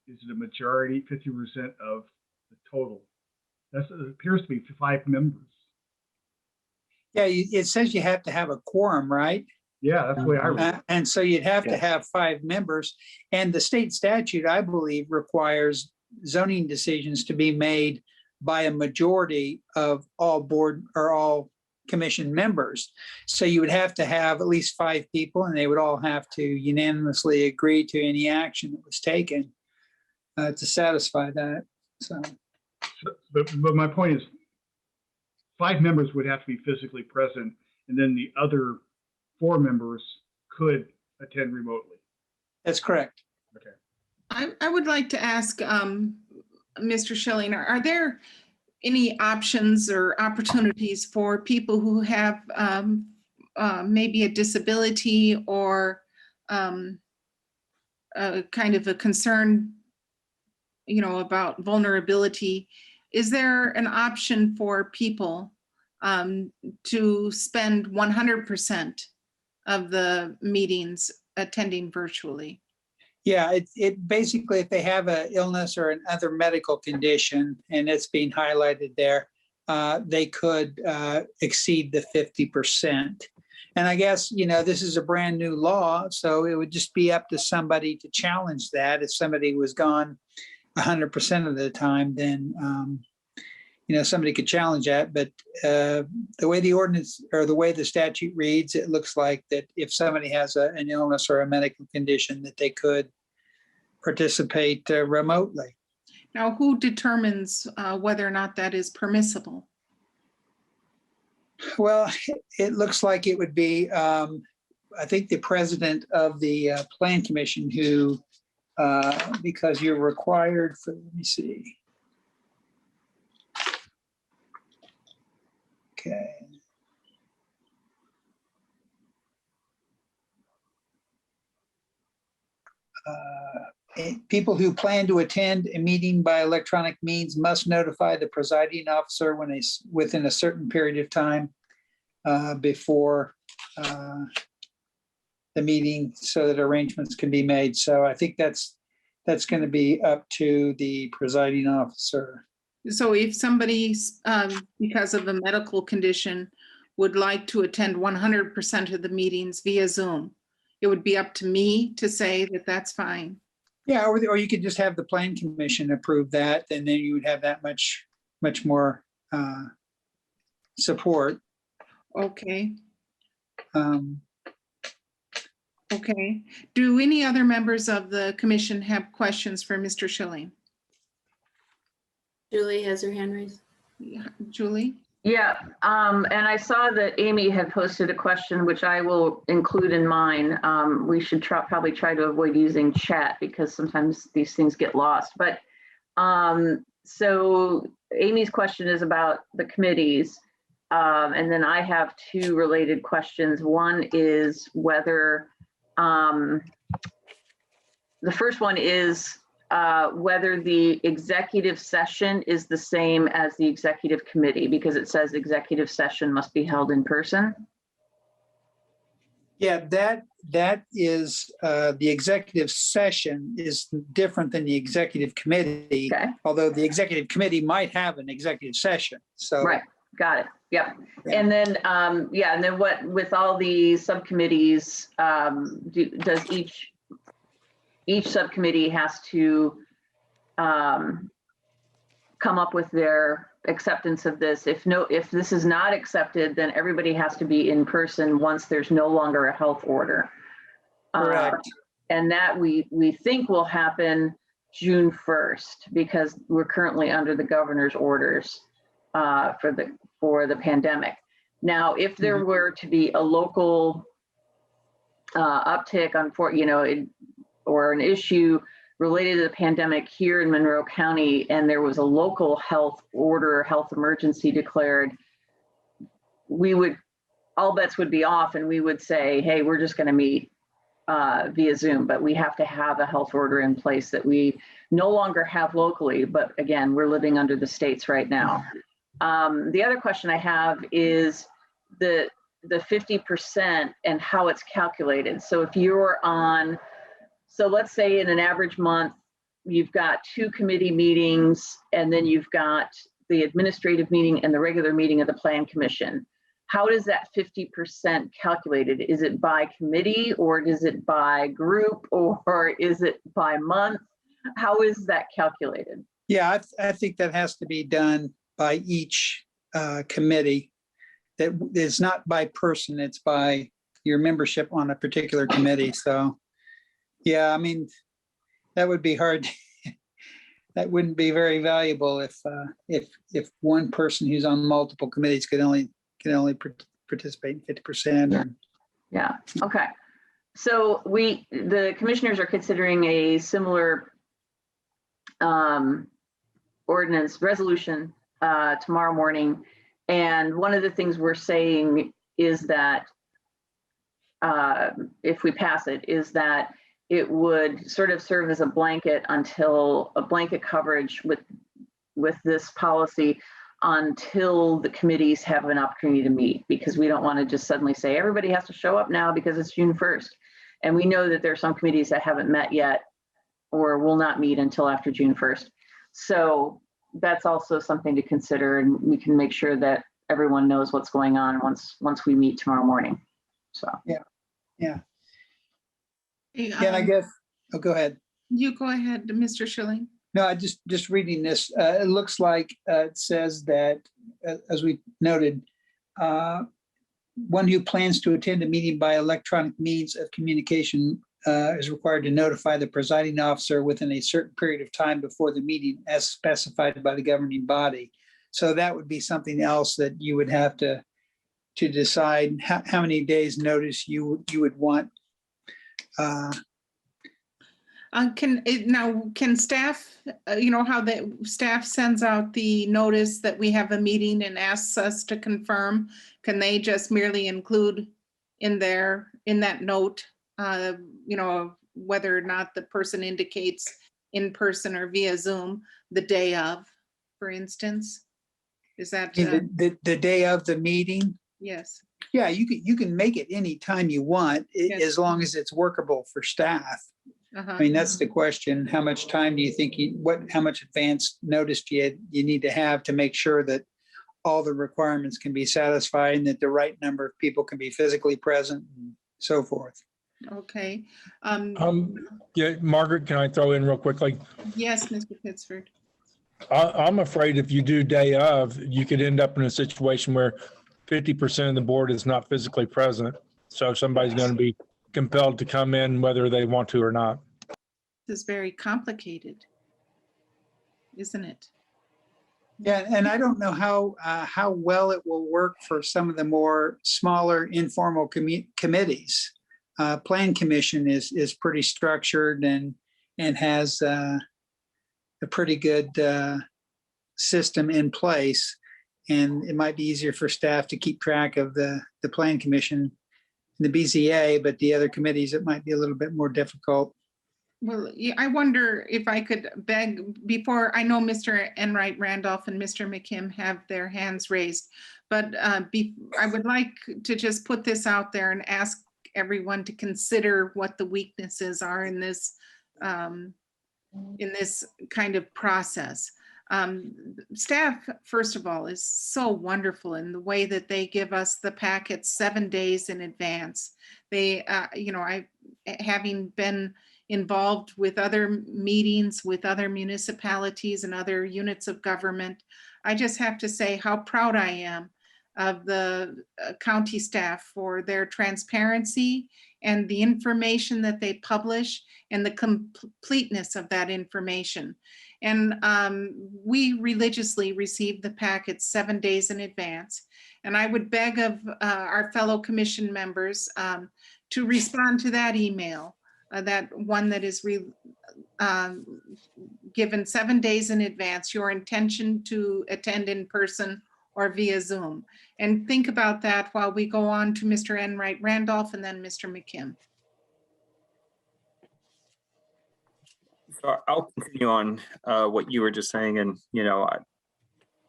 is it a majority, 50% of the total? It appears to be 5 members. Yeah, it says you have to have a quorum, right? Yeah, that's the way I read it. And so you'd have to have 5 members. And the state statute, I believe, requires zoning decisions to be made by a majority of all board or all commission members. So you would have to have at least 5 people, and they would all have to unanimously agree to any action that was taken to satisfy that. So, but my point is, 5 members would have to be physically present, and then the other 4 members could attend remotely. That's correct. Okay. I would like to ask Mr. Schilling, are there any options or opportunities for people who have maybe a disability or kind of a concern, about vulnerability? Is there an option for people to spend 100% of the meetings attending virtually? Yeah, it basically, if they have an illness or another medical condition, and it's being highlighted there, they could exceed the 50%. And I guess, this is a brand new law, so it would just be up to somebody to challenge that. If somebody was gone 100% of the time, then, somebody could challenge that, but the way the ordinance or the way the statute reads, it looks like that if somebody has an illness or a medical condition, that they could participate remotely. Now, who determines whether or not that is permissible? Well, it looks like it would be, I think, the president of the Plan Commission who, because you're required for, let me see. Okay. People who plan to attend a meeting by electronic means must notify the presiding officer within a certain period of time before the meeting so that arrangements can be made. So I think that's going to be up to the presiding officer. So if somebody, because of a medical condition, would like to attend 100% of the meetings via Zoom, it would be up to me to say that that's fine. Yeah, or you could just have the Plan Commission approve that, and then you would have that much more support. Okay. Okay. Do any other members of the commission have questions for Mr. Schilling? Julie has her hand raised. Yeah, Julie? Yeah, and I saw that Amy had posted a question, which I will include in mine. We should probably try to avoid using chat because sometimes these things get lost. But so Amy's question is about the committees. And then I have two related questions. One is whether, the first one is whether the executive session is the same as the executive committee, because it says executive session must be held in person. Yeah, that is the executive session is different than the executive committee. Okay. Although the executive committee might have an executive session. So Right. Got it. Yep. Yeah. And then, and then what with all the subcommittees, does each subcommittee has to come up with their acceptance of this. If this is not accepted, then everybody has to be in person once there's no longer a health order. correct. And that we think will happen June 1st because we're currently under the governor's orders for the pandemic. Now, if there were to be a local uptick on or an issue related to the pandemic here in Monroe County, and there was a local health order, health emergency declared, all bets would be off, and we would say, hey, we're just going to meet via Zoom, but we have to have a health order in place that we no longer have locally. But again, we're living under the states right now. The other question I have is the 50% and how it's calculated. So if you're on, so let's say in an average month, you've got 2 committee meetings, and then you've got the administrative meeting and the regular meeting of the Plan Commission. How is that 50% calculated? Is it by committee, or is it by group, or is it by month? How is that calculated? Yeah, I think that has to be done by each committee. That is not by person, it's by your membership on a particular committee. So, yeah, I mean, that would be hard. That wouldn't be very valuable if one person who's on multiple committees can only participate in 50%. Yeah. Okay. So the commissioners are considering a similar ordinance resolution tomorrow morning. And one of the things we're saying is that if we pass it, is that it would sort of serve as a blanket coverage with this policy until the committees have an opportunity to meet, because we don't want to just suddenly say everybody has to show up now because it's June 1st. And we know that there are some committees that haven't met yet or will not meet until after June 1st. So that's also something to consider, and we can make sure that everyone knows what's going on once we meet tomorrow morning. So Yeah. Hey, Yeah, and I guess, oh, go ahead. You go ahead, Mr. Schilling. No, I just reading this, it looks like it says that, as we noted, one who plans to attend a meeting by electronic means of communication is required to notify the presiding officer within a certain period of time before the meeting as specified by the governing body. So that would be something else that you would have to decide how many days notice you would want. Can staff, how the staff sends out the notice that we have a meeting and asks us to confirm? Can they just merely include in that note, whether or not the person indicates in person or via Zoom the day of, for instance? Is that? The day of the meeting? Yes. Yeah, you can make it any time you want, Yes. as long as it's workable for staff. Uh-huh. I mean, that's the question. How much time do you think how much advance notice do you need to have to make sure that all the requirements can be satisfied and that the right number of people can be physically present and so forth? Okay. Yeah, Margaret, can I throw in real quickly? Yes, Mr. Pittsford. I'm afraid if you do day of, you could end up in a situation where 50% of the board is not physically present. So somebody's going to be compelled to come in whether they want to or not. This is very complicated, isn't it? Yeah, and I don't know how well it will work for some of the more smaller informal committees. Plan Commission is pretty structured and has a pretty good system in place, and it might be easier for staff to keep track of the Plan Commission, the BZA, but the other committees it might be a little bit more difficult. Well, yeah, I wonder if I could beg before, I know Mr. Enright Randolph and Mr. McKim have their hands raised, but I would like to just put this out there and ask everyone to consider what the weaknesses are in this kind of process. Staff, first of all, is so wonderful in the way that they give us the packets 7 days in advance. They, having been involved with other meetings with other municipalities and other units of government, I just have to say how proud I am of the county staff for their transparency and the information that they publish and the completeness of that information. And we religiously receive the packets 7 days in advance. And I would beg of our fellow commission members to respond to that email, that one that is given 7 days in advance, your intention to attend in person or via Zoom. And think about that while we go on to Mr. Enright Randolph and then Mr. McKim. So I'll continue on what you were just saying, and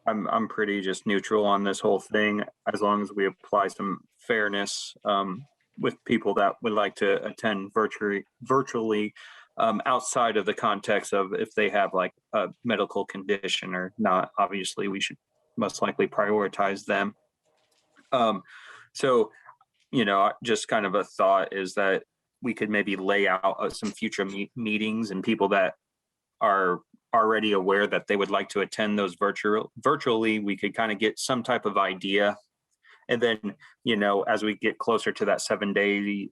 I'm pretty just neutral on this whole thing as long as we apply some fairness with people that would like to attend virtually outside of the context of if they have like a medical condition or not. Obviously, we should most likely prioritize them. So, just kind of a thought is that we could maybe lay out some future meetings and people that are already aware that they would like to attend those virtually, we could kind of get some type of idea. And then, as we get closer to that 7 days,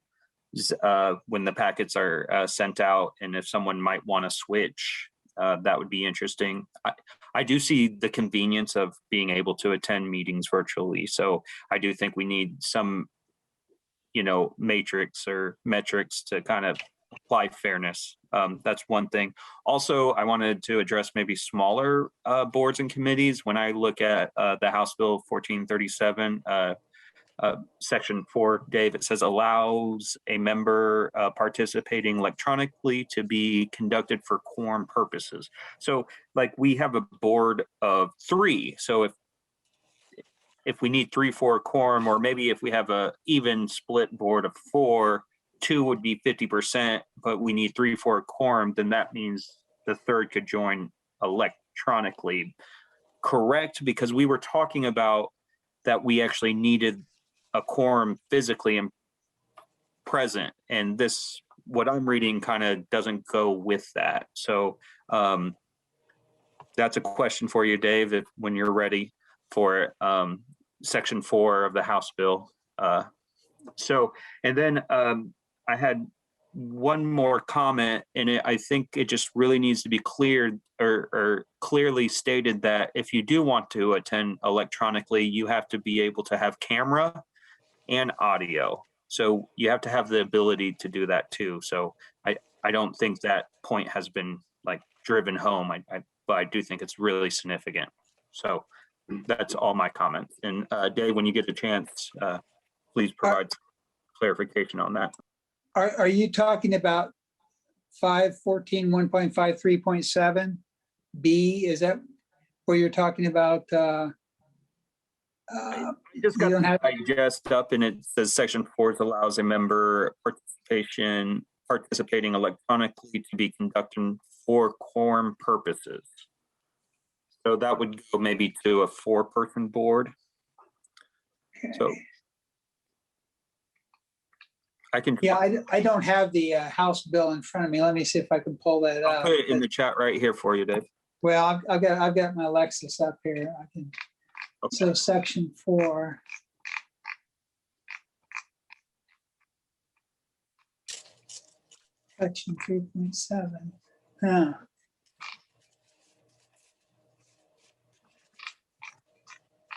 when the packets are sent out, and if someone might want to switch, that would be interesting. I do see the convenience of being able to attend meetings virtually. So I do think we need some, matrix or metrics to kind of apply fairness. That's one thing. Also, I wanted to address maybe smaller boards and committees. When I look at the House Bill 1437, Section 4, Dave, it says allows a member participating electronically to be conducted for quorum purposes. So like we have a board of 3. So if we need 3-4 quorum, or maybe if we have a even split board of 4, 2 would be 50%, but we need 3-4 quorum, then that means the third could join electronically. Correct? Because we were talking about that we actually needed a quorum physically and present, and this, what I'm reading, kind of doesn't go with that. So that's a question for you, Dave, when you're ready for it. Section 4 of the House bill. And then I had one more comment, and I think it just really needs to be cleared or clearly stated that if you do want to attend electronically, you have to be able to have camera and audio. So you have to have the ability to do that too. So I don't think that point has been like driven home. But I do think it's really significant. So that's all my comments. And Dave, when you get a chance, please provide clarification on that. Are you talking about 514 1.53.7 B? Is that where you're talking about? I just you got don't the have- digest up, and it says Section 4 allows a member participating electronically to be conducted for quorum purposes. So that would go maybe to a 4-person board. So I can. Yeah, I don't have the House bill in front of me. Let me see if I can pull that I'll up. put it in the chat right here for you, Dave. Well, I've got my Lexus up here. I can. Okay. So section 4. Section 3.7. Huh.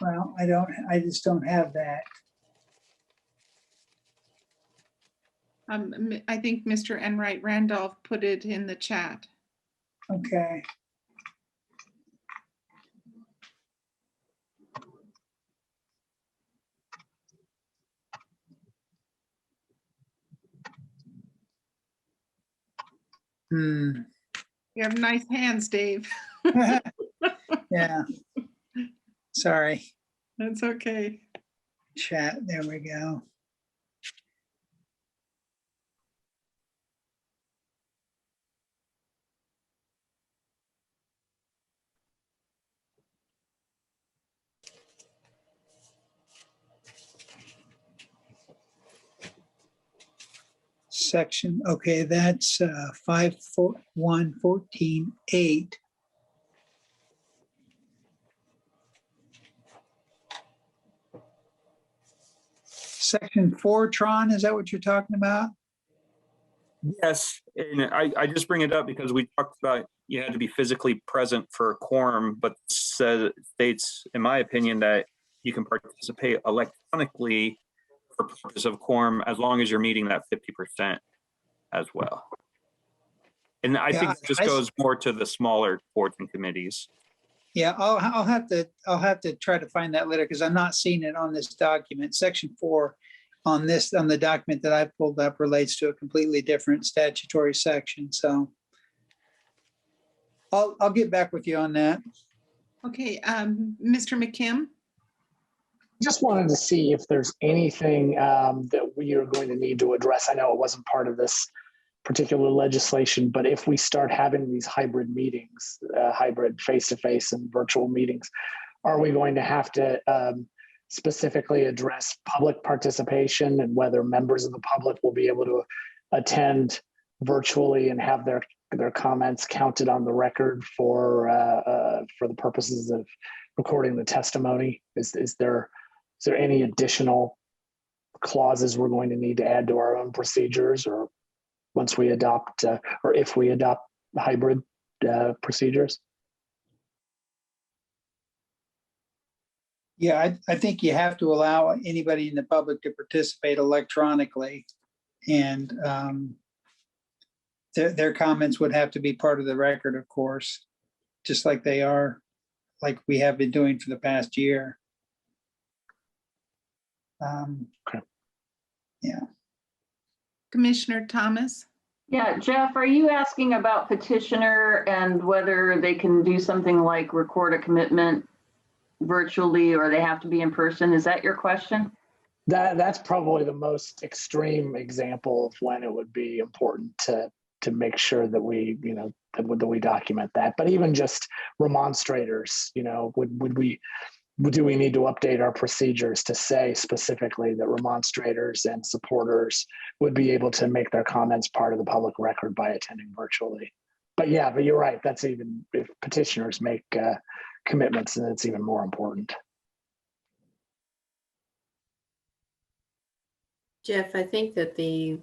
Well, I just don't have that. I think Mr. Enright Randolph put it in the chat. Okay. Hmm. You have nice hands, Dave. Yeah. Sorry. That's okay. Chat. There we go. Section, okay, that's 5.1.14.8. Section 4, Tron, is that what you're talking about? Yes, and I just bring it up because we talked about you had to be physically present for a quorum, but states, in my opinion, that you can participate electronically for purpose of quorum as long as you're meeting that 50% as well. And I think it just goes more to the smaller boards and committees. Yeah, I'll have to try to find that later because I'm not seeing it on this document. Section 4 on the document that I pulled up relates to a completely different statutory section. So I'll get back with you on that. Okay, Mr. McKim? Just wanted to see if there's anything that we are going to need to address. I know it wasn't part of this particular legislation, but if we start having these hybrid meetings, hybrid face-to-face and virtual meetings, are we going to have to specifically address public participation and whether members of the public will be able to attend virtually and have their comments counted on the record for the purposes of recording the testimony? Is there any additional clauses we're going to need to add to our own procedures, or once we adopt or if we adopt hybrid procedures? Yeah, I think you have to allow anybody in the public to participate electronically, and their comments would have to be part of the record, of course, just like they are, like we have been doing for the past year. Okay. Yeah. Commissioner Thomas? Yeah, Jeff, are you asking about petitioner and whether they can do something like record a commitment virtually or they have to be in person? Is that your question? That's probably the most extreme example of when it would be important to make sure that we, that we document that. But even just remonstrators, do we need to update our procedures to say specifically that remonstrators and supporters would be able to make their comments part of the public record by attending virtually? but you're right. That's even if petitioners make commitments, and it's even more important. Jeff, I think that the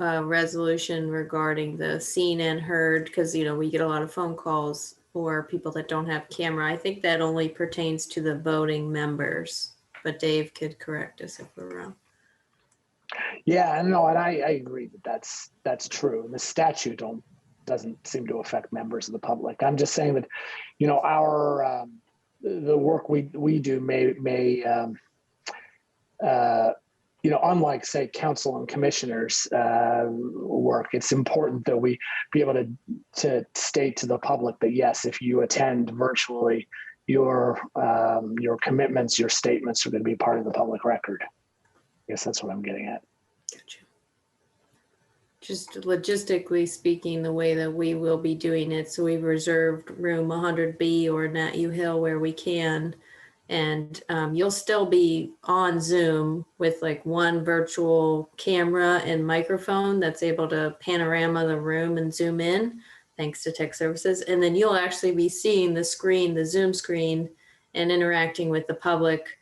resolution regarding the seen and heard, because, you know, we get a lot of phone calls for people that don't have camera. I think that only pertains to the voting members, but Dave could correct us if we're wrong. Yeah, no, and I agree that that's true. The statute doesn't seem to affect members of the public. I'm just saying that, you know, our the work we do may you know, unlike say council and commissioners work, it's important that we be able to state to the public that yes, if you attend virtually, your commitments, your statements are going to be part of the public record. I guess that's what I'm getting at. Gotcha. Just logistically speaking, the way that we will be doing it, so we've reserved room 100B or Nat U Hill where we can, and you'll still be on Zoom with like one virtual camera and microphone that's able to panorama the room and zoom in, thanks to tech services, and then you'll actually be seeing the screen, the Zoom screen, and interacting with the public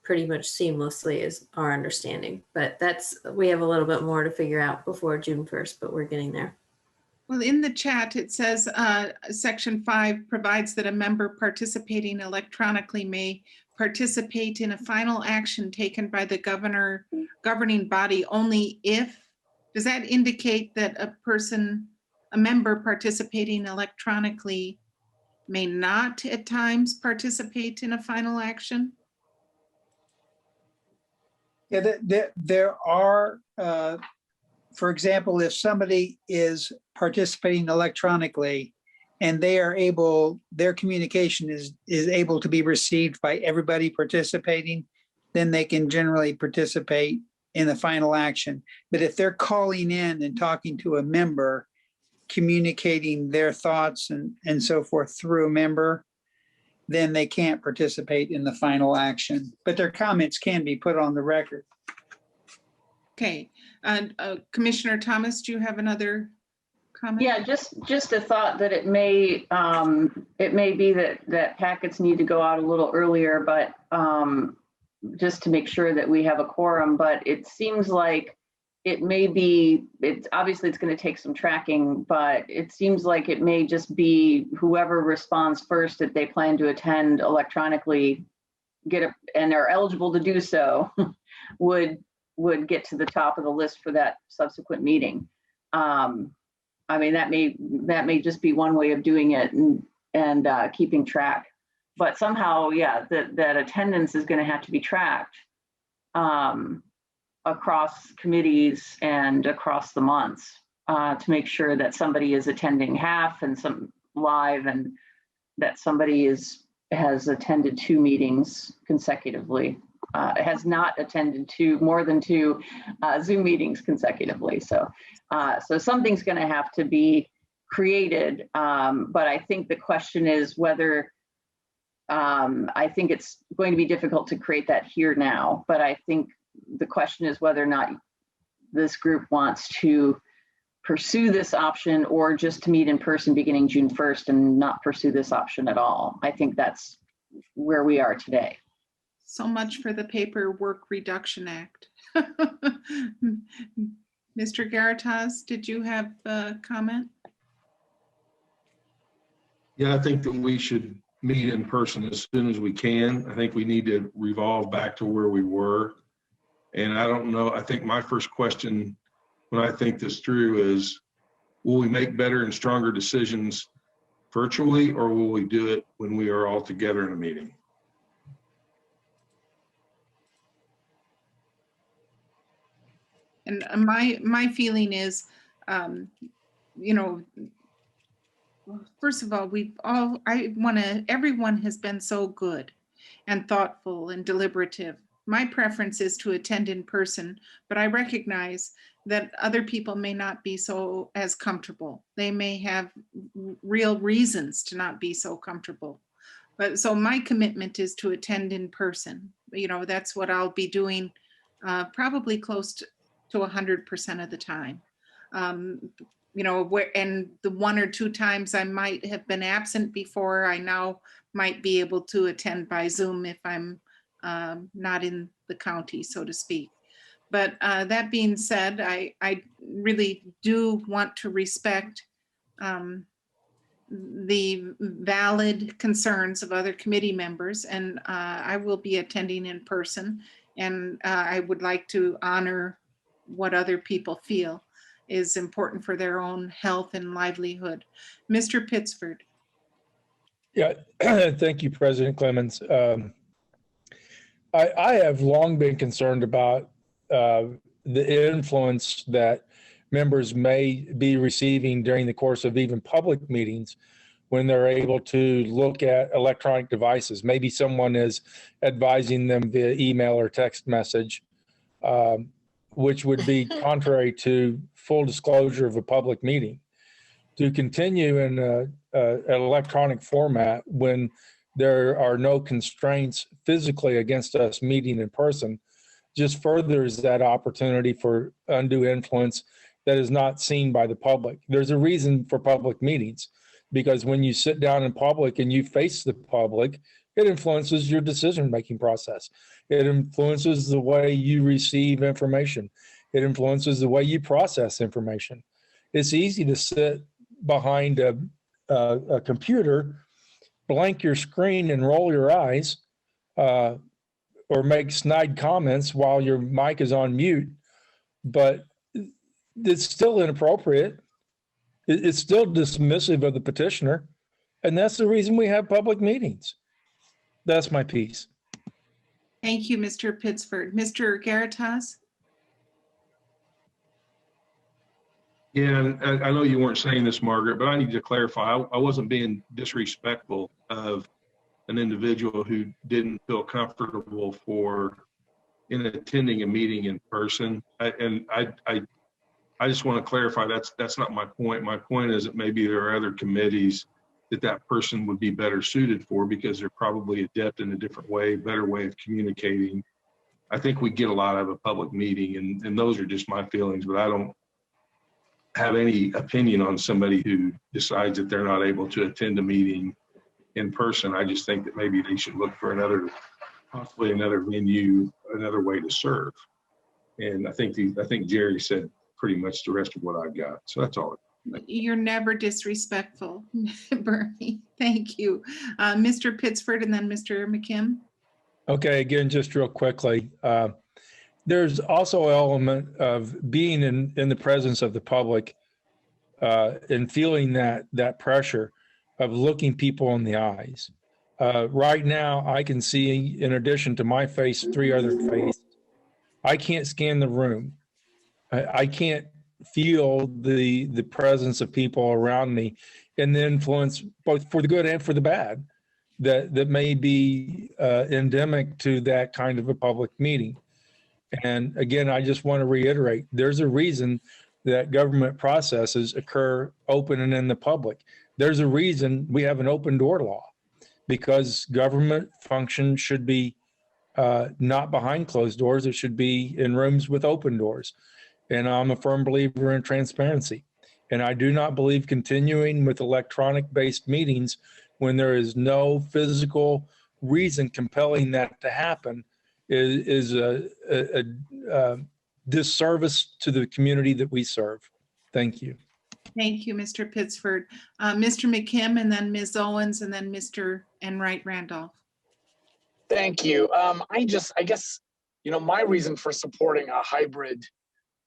pretty much seamlessly is our understanding. But we have a little bit more to figure out before June 1st, but we're getting there. Well, in the chat, it says Section 5 provides that a member participating electronically may participate in a final action taken by the governing body only if, does that indicate that a member participating electronically may not at times participate in a final action? Yeah, there are, for example, if somebody is participating electronically and their communication is able to be received by everybody participating, then they can generally participate in the final action. But if they're calling in and talking to a member, communicating their thoughts and so forth through a member, then they can't participate in the final action, but their comments can be put on the record. Okay, and Commissioner Thomas, do you have another comment? Yeah, just a thought that it may be that packets need to go out a little earlier, but just to make sure that we have a quorum. But it seems like it may be, obviously it's going to take some tracking, but it seems like it may just be whoever responds first, if they plan to attend electronically, and are eligible to do so, would get to the top of the list for that subsequent meeting. I mean, that may just be one way of doing it and keeping track. But somehow, yeah, that attendance is going to have to be tracked across committees and across the months to make sure that somebody is attending half and some live, and that somebody has attended 2 meetings consecutively, has not attended more than 2 Zoom meetings consecutively. So something's going to have to be created. But I think the question is whether, I think it's going to be difficult to create that here now, but I think the question is whether or not this group wants to pursue this option or just to meet in person beginning June 1st and not pursue this option at all. I think that's where we are today. So much for the Paperwork Reduction Act. Mr. Garatas, did you have a comment? Yeah, I think that we should meet in person as soon as we can. I think we need to revolve back to where we were. And I don't know, I think my first question when I think this through is, will we make better and stronger decisions virtually, or will we do it when we are all together in a meeting? And my feeling is, you know, first of all, everyone has been so good and thoughtful and deliberative. My preference is to attend in person, but I recognize that other people may not be so as comfortable. They may have real reasons to not be so comfortable. But so my commitment is to attend in person. You know, that's what I'll be doing probably close to 100% of the time. and the 1 or 2 times I might have been absent before, I now might be able to attend by Zoom if I'm not in the county, so to speak. But that being said, I really do want to respect the valid concerns of other committee members, and I will be attending in person, and I would like to honor what other people feel is important for their own health and livelihood. Mr. Pittsford. Yeah, thank you, President Clemens. I have long been concerned about the influence that members may be receiving during the course of even public meetings when they're able to look at electronic devices. Maybe someone is advising them via email or text message, which would be contrary to full disclosure of a public meeting. To continue in an electronic format when there are no constraints physically against us meeting in person just furthers that opportunity for undue influence that is not seen by the public. There's a reason for public meetings, because when you sit down in public and you face the public, it influences your decision-making process. It influences the way you receive information. It influences the way you process information. It's easy to sit behind a computer, blank your screen and roll your eyes, or make snide comments while your mic is on mute, but it's still inappropriate. It's still dismissive of the petitioner, and that's the reason we have public meetings. That's my piece. Thank you, Mr. Pittsford. Mr. Garitas? Yeah, and I know you weren't saying this, Margaret, but I need to clarify. I wasn't being disrespectful of an individual who didn't feel comfortable in attending a meeting in person. I just want to clarify that's not my point. My point is that maybe there are other committees that person would be better suited for because they're probably adept in a different way, better way of communicating. I think we get a lot out of a public meeting, and those are just my feelings, but I don't have any opinion on somebody who decides that they're not able to attend a meeting in person. I just think that maybe they should look for possibly another venue, another way to serve. And I think Jerry said pretty much the rest of what I've got. So that's all. You're never disrespectful, Bernie. Thank you. Mr. Pittsford and then Mr. McKim. Okay, again, just real quickly. There's also an element of being in the presence of the public and feeling that pressure of looking people in the eyes. Right now, I can see, in addition to my face, 3 other faces. I can't scan the room. I can't feel the presence of people around me and the influence, both for the good and for the bad, that may be endemic to that kind of a public meeting. And again, I just want to reiterate, there's a reason that government processes occur open and in the public. There's a reason we have an open door law, because government function should be not behind closed doors. It should be in rooms with open doors. And I'm a firm believer in transparency. And I do not believe continuing with electronic-based meetings when there is no physical reason compelling that to happen is a disservice to the community that we serve. Thank you. Thank you, Mr. Pittsford. Mr. McKim and then Ms. Owens and then Mr. Enright Randolph. Thank you. I guess, my reason for supporting a hybrid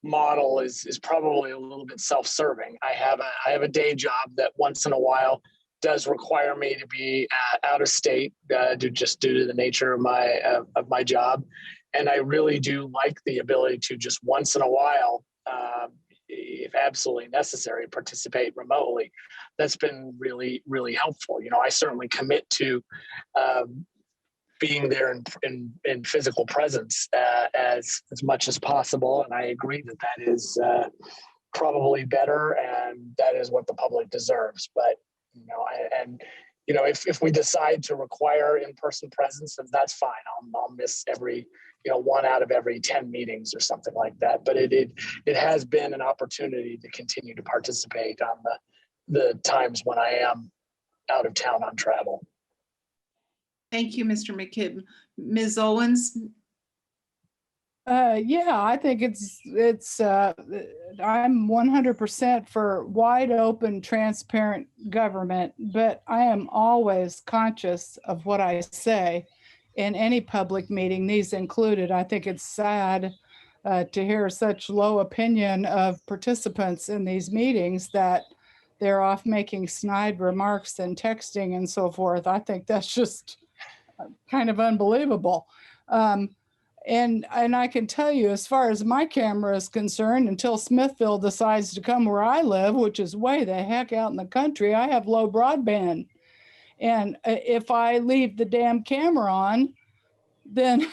model is probably a little bit self-serving. I have a day job that once in a while does require me to be out of state due to the nature of my job, and I really do like the ability to just once in a while, if absolutely necessary, participate remotely. That's been really, really helpful. I certainly commit to being there in physical presence as much as possible, and I agree that is probably better, and that is what the public deserves. But if we decide to require in-person presence, then that's fine. I'll miss every, 1 out of every 10 meetings or something like that. But it has been an opportunity to continue to participate on the times when I am out of town on travel. Thank you, Mr. McKibben. Ms. Owens? Yeah, I think I'm 100% for wide open, transparent government, but I am always conscious of what I say in any public meeting, these included. I think it's sad to hear such low opinion of participants in these meetings, that they're off making snide remarks and texting and so forth. I think that's just kind of unbelievable. And I can tell you, as far as my camera is concerned, until Smithville decides to come where I live, which is way the heck out in the country, I have low broadband. And if I leave the damn camera on, then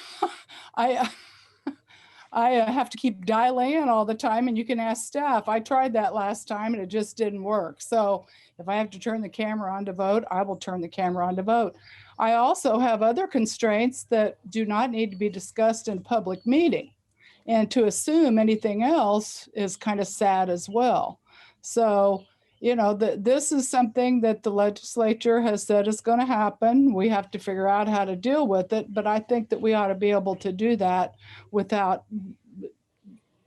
I have to keep dialing in all the time, and you can ask staff. I tried that last time and it just didn't work. So if I have to turn the camera on to vote, I will turn the camera on to vote. I also have other constraints that do not need to be discussed in public meeting. And to assume anything else is kind of sad as well. So, this is something that the legislature has said is going to happen. We have to figure out how to deal with it. But I think that we ought to be able to do that without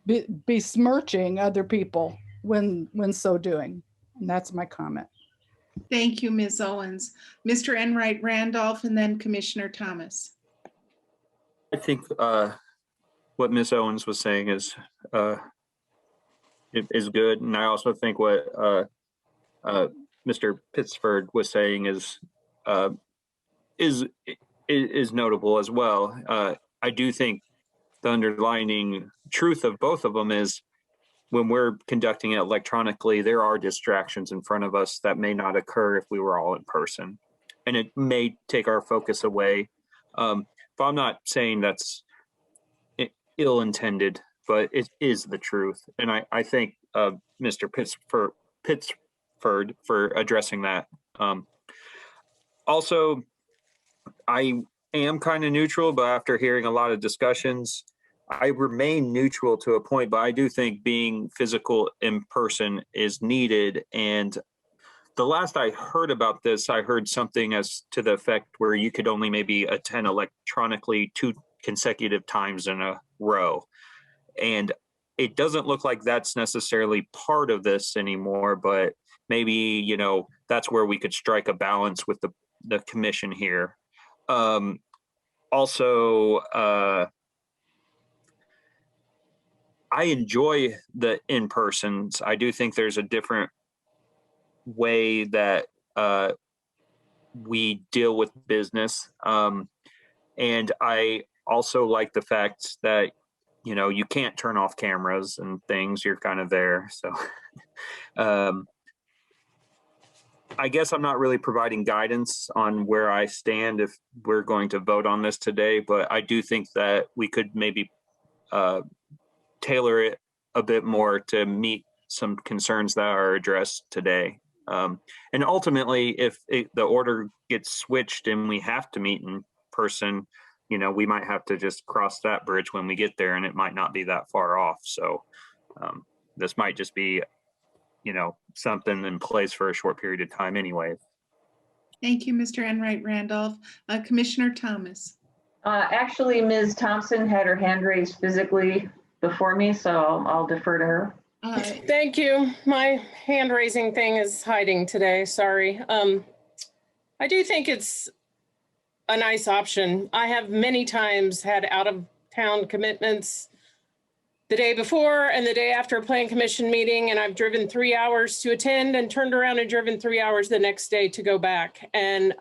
besmirching other people when so doing. And that's my comment. Thank you, Ms. Owens. Mr. Enright Randolph, and then Commissioner Thomas. I think what Ms. Owens was saying is good, and I also think what Mr. Pittsford was saying is notable as well. I do think the underlining truth of both of them is, when we're conducting it electronically, there are distractions in front of us that may not occur if we were all in person, and it may take our focus away. But I'm not saying that's ill-intended, but it is the truth. And I thank Mr. Pittsford for addressing that. Also, I am kind of neutral, but after hearing a lot of discussions, I remain neutral to a point, but I do think being physical in person is needed. And the last I heard about this, I heard something as to the effect where you could only maybe attend electronically 2 consecutive times in a row. And it doesn't look like that's necessarily part of this anymore, but maybe, that's where we could strike a balance with the commission here. I enjoy the in-persons. I do think there's a different way that we deal with business. And I also like the fact that, you can't turn off cameras and things. You're kind of there. So I guess I'm not really providing guidance on where I stand if we're going to vote on this today, but I do think that we could maybe tailor it a bit more to meet some concerns that are addressed today. And ultimately, if the order gets switched and we have to meet in person, we might have to just cross that bridge when we get there, and it might not be that far off. So this might just be, something in place for a short period of time anyway. Thank you, Mr. Enright Randolph. Commissioner Thomas. Actually, Ms. Thompson had her hand raised physically before me, so I'll defer to her. Thank you. My hand raising thing is hiding today. Sorry. I do think it's a nice option. I have many times had out of town commitments the day before and the day after a plan commission meeting, and I've driven 3 hours to attend and turned around and driven 3 hours the next day to go back. And,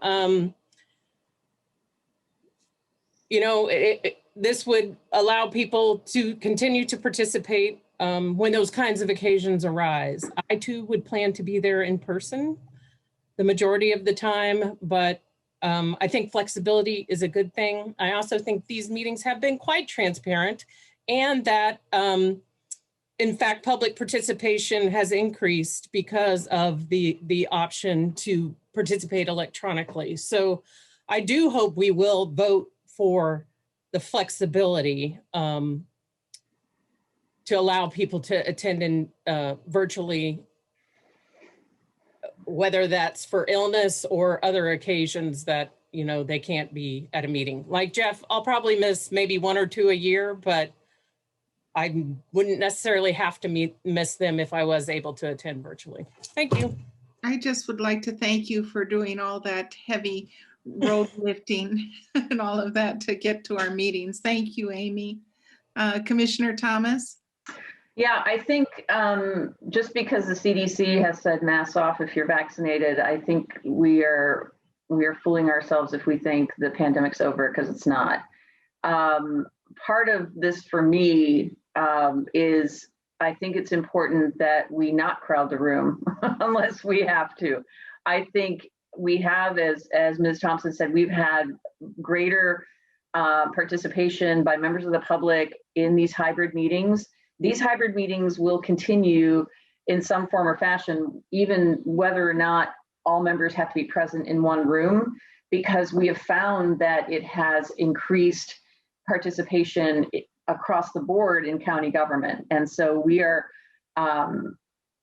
this would allow people to continue to participate when those kinds of occasions arise. I too would plan to be there in person the majority of the time, but I think flexibility is a good thing. I also think these meetings have been quite transparent, and that in fact, public participation has increased because of the option to participate electronically. So I do hope we will vote for the flexibility to allow people to attend in virtually, whether that's for illness or other occasions that, you know, they can't be at a meeting. Like Jeff, I'll probably miss maybe 1 or 2 a year, but I wouldn't necessarily have to miss them if I was able to attend virtually. Thank you. I just would like to thank you for doing all that heavy road lifting and all of that to get to our meetings. Thank you, Amy. Commissioner Thomas? Yeah, I think just because the CDC has said mask off if you're vaccinated, I think we are fooling ourselves if we think the pandemic's over, because it's not. Part of this for me is I think it's important that we not crowd the room unless we have to. I think we have, as Ms. Thompson said, we've had greater participation by members of the public in these hybrid meetings. These hybrid meetings will continue in some form or fashion, even whether or not all members have to be present in one room, because we have found that it has increased participation across the board in county government. And so we are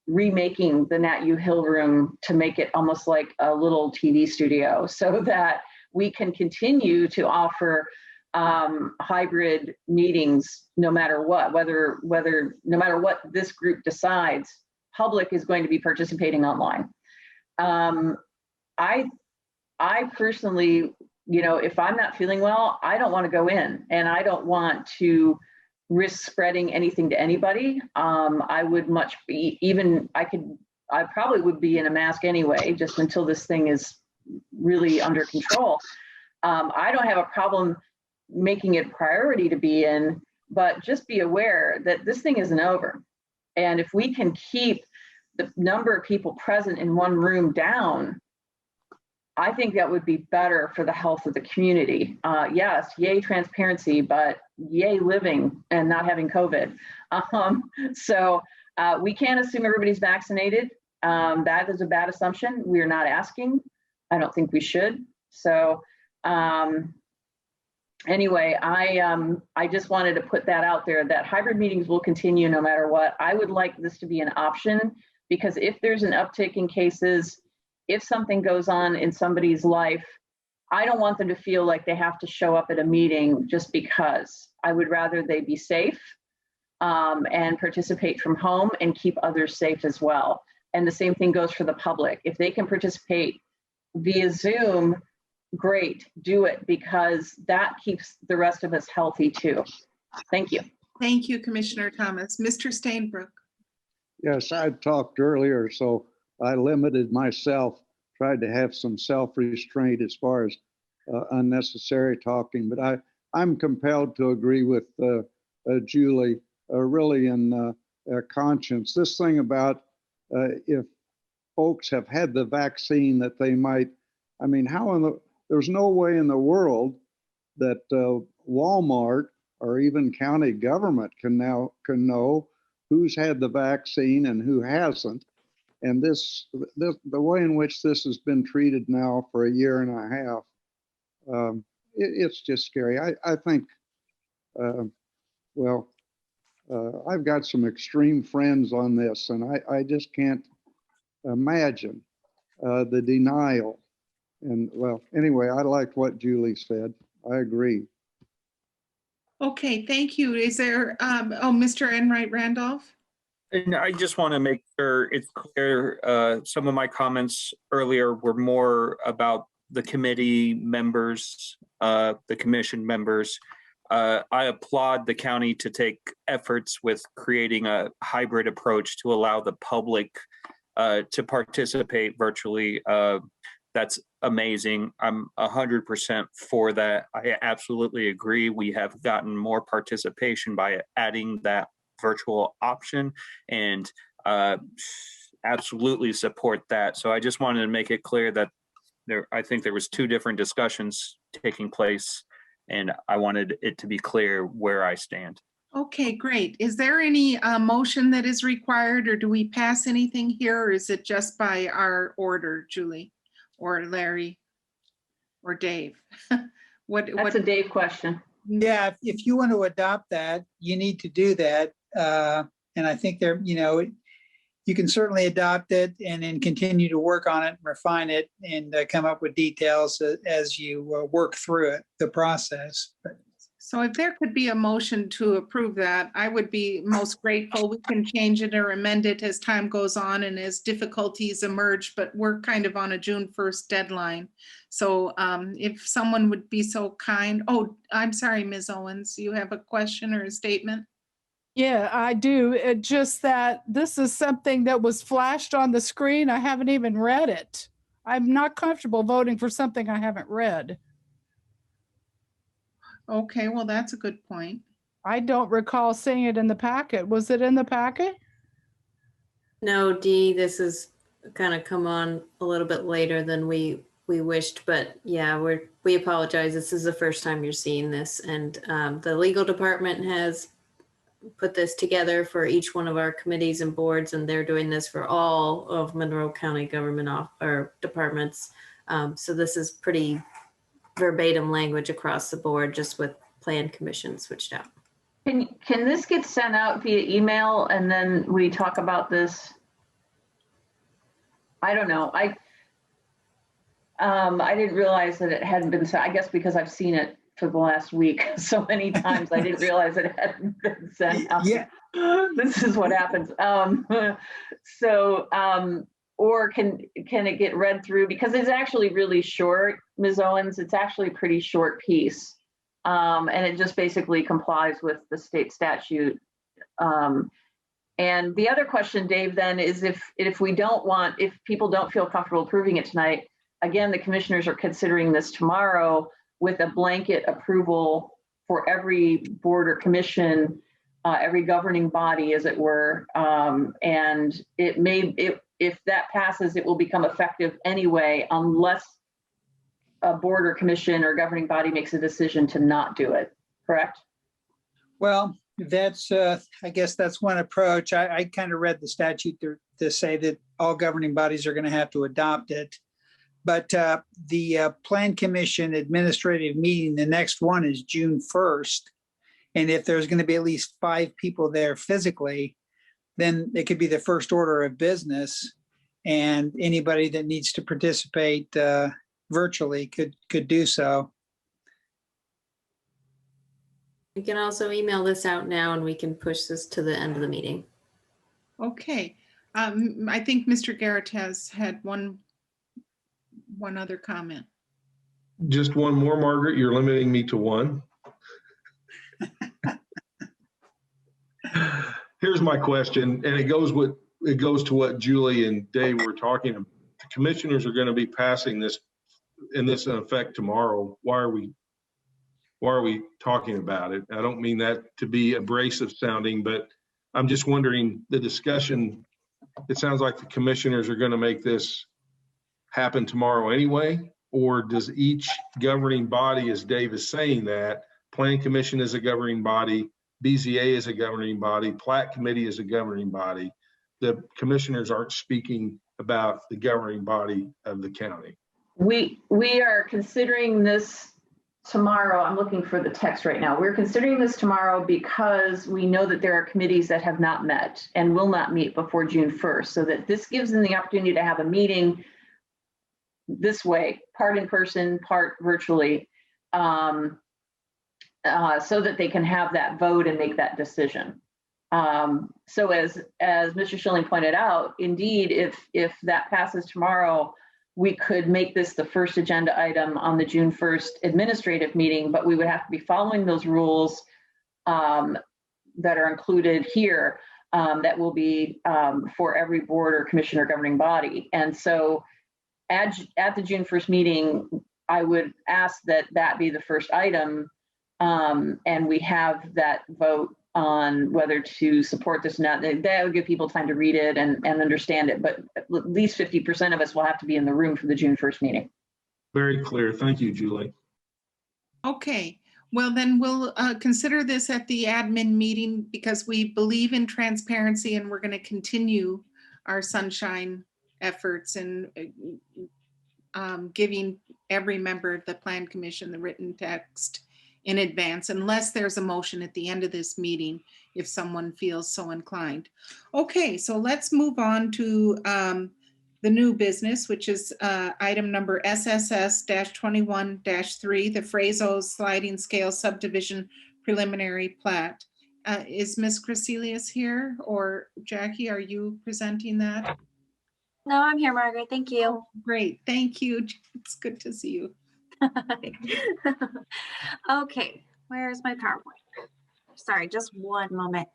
remaking the Nat U Hill room to make it almost like a little TV studio so that we can continue to offer hybrid meetings no matter what, no matter what this group decides, public is going to be participating online. I personally, you know, if I'm not feeling well, I don't want to go in, and I don't want to risk spreading anything to anybody. I would much be, I probably would be in a mask anyway, just until this thing is really under control. I don't have a problem making it a priority to be in, but just be aware that this thing isn't over. And if we can keep the number of people present in one room down, I think that would be better for the health of the community. Yes, yay transparency, but yay living and not having COVID. So we can't assume everybody's vaccinated. That is a bad assumption. We are not asking. I don't think we should. So anyway, I just wanted to put that out there, that hybrid meetings will continue no matter what. I would like this to be an option, because if there's an uptick in cases, if something goes on in somebody's life, I don't want them to feel like they have to show up at a meeting just because. I would rather they be safe and participate from home and keep others safe as well. And the same thing goes for the public. If they can participate via Zoom, great, do it, because that keeps the rest of us healthy too. Thank you. Thank you, Commissioner Thomas. Mr. Stainbrook? Yes, I talked earlier, so I limited myself, tried to have some self-restraint as far as unnecessary talking, but I'm compelled to agree with Julie, really in conscience. This thing about if folks have had the vaccine that they might, I mean, there's no way in the world that Walmart or even county government can know who's had the vaccine and who hasn't. And the way in which this has been treated now for a year and a half, it's just scary. I think, I've got some extreme friends on this, and I just can't imagine the denial. And well, anyway, I liked what Julie said. I agree. Okay, thank you. Is there, Mr. Enright Randolph? And I just want to make sure it's clear, some of my comments earlier were more about the committee members, the commission members. I applaud the county to take efforts with creating a hybrid approach to allow the public to participate virtually. That's amazing. I'm 100% for that. I absolutely agree. We have gotten more participation by adding that virtual option, and absolutely support that. So I just wanted to make it clear that I think there was 2 different discussions taking place, and I wanted it to be clear where I stand. Okay, great. Is there any motion that is required, or do we pass anything here, or is it just by our order, Julie, or Larry, or Dave? That's a Dave question. Yeah, if you want to adopt that, you need to do that. And I think there, you can certainly adopt it and then continue to work on it, and refine it, and come up with details as you work through it, the process. But So if there could be a motion to approve that, I would be most grateful. We can change it or amend it as time goes on and as difficulties emerge, but we're kind of on a June 1st deadline. So if someone would be so kind. Oh, I'm sorry, Ms. Owens, you have a question or a statement? Yeah, I do. It just that this is something that was flashed on the screen. I haven't even read it. I'm not comfortable voting for something I haven't read. Okay, well, that's a good point. I don't recall seeing it in the packet. Was it in the packet? No, Dee, this has kind of come on a little bit later than we wished, but yeah, we apologize. This is the first time you're seeing this, and the legal department has put this together for each one of our committees and boards, and they're doing this for all of Monroe County government or departments. So this is pretty verbatim language across the board, just with Plan Commission switched out. Can this get sent out via email and then we talk about this? I don't know. I didn't realize that it hadn't been sent. I guess because I've seen it for the last week so many times, I didn't realize that it hadn't been sent out. Yeah. This is what happens. Or can it get read through? Because it's actually really short, Ms. Owens. It's actually a pretty short piece. And it just basically complies with the state statute. And the other question, Dave, then is if people don't feel comfortable approving it tonight, again, the commissioners are considering this tomorrow with a blanket approval for every board or commission, every governing body, as it were. And if that passes, it will become effective anyway, unless a board or commission or governing body makes a decision to not do it, correct? well, that's I guess that's one approach. I kind of read the statute to say that all governing bodies are going to have to adopt it. But the Plan Commission administrative meeting, the next one is June 1st. And if there's going to be at least 5 people there physically, then it could be the first order of business. And anybody that needs to participate virtually could do so. You can also email this out now and we can push this to the end of the meeting. Okay. I think Mr. Garrett has had one other comment. Just one more, Margaret. You're limiting me to one. Here's my question, and it goes to what Julie and Dave were talking about. The commissioners are going to be passing this in effect tomorrow. Why are we talking about it? I don't mean that to be abrasive sounding, but I'm just wondering the discussion. It sounds like the commissioners are going to make this happen tomorrow anyway, or does each governing body, as Dave is saying, that Plan Commission is a governing body, BZA is a governing body, Plat Committee is a governing body. The commissioners aren't speaking about the governing body of the county. We are considering this tomorrow. I'm looking for the text right now. We're considering this tomorrow because we know that there are committees that have not met and will not meet before June 1st. So that this gives them the opportunity to have a meeting this way, part in person, part virtually, so that they can have that vote and make that decision. So as Mr. Schilling pointed out, indeed, if that passes tomorrow, we could make this the first agenda item on the June 1st administrative meeting, but we would have to be following those rules that are included here that will be for every board or commission or governing body. And so at the June 1st meeting, I would ask that be the first item, and we have that vote on whether to support this or not. That would give people time to read it and understand it, but at least 50% of us will have to be in the room for the June 1st meeting. Very clear. Thank you, Julie. Okay. Well, then we'll consider this at the admin meeting because we believe in transparency and we're going to continue our sunshine efforts and giving every member of the Plan Commission the written text in advance, unless there's a motion at the end of this meeting, if someone feels so inclined. Okay, so let's move on to the new business, which is item number SSS-21-3, the Frazo Sliding Scale Subdivision Preliminary Plat. Is Ms. Crecelius here, or Jackie, are you presenting that? No, I'm here, Margaret. Thank you. Oh, great, thank you. It's good to see you. Okay, where's my PowerPoint? Sorry, just one moment.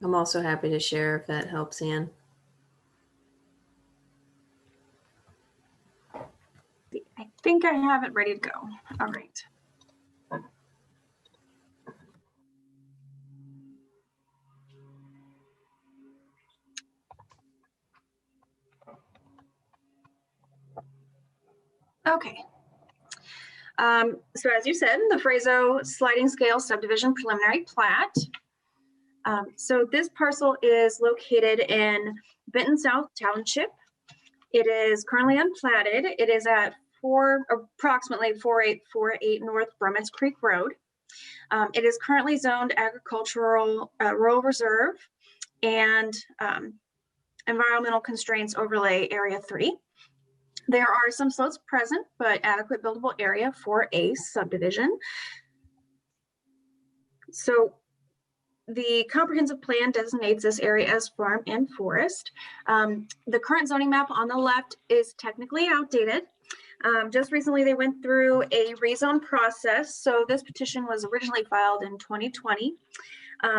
I'm also happy to share if that helps, Ann. I think I have it ready to go. All right. Okay. So as you said, the Frazo Sliding Scale Subdivision Preliminary Plat. So this parcel is located in Benton South Township. It is currently unplatted. It is at approximately 4848 North Brummets Creek Road. It is currently zoned agricultural rural reserve and environmental constraints overlay area 3. There are some slopes present, but adequate buildable area for a subdivision. So the comprehensive plan designates this area as farm and forest. The current zoning map on the left is technically outdated. Just recently, they went through a rezone process. So this petition was originally filed in 2020.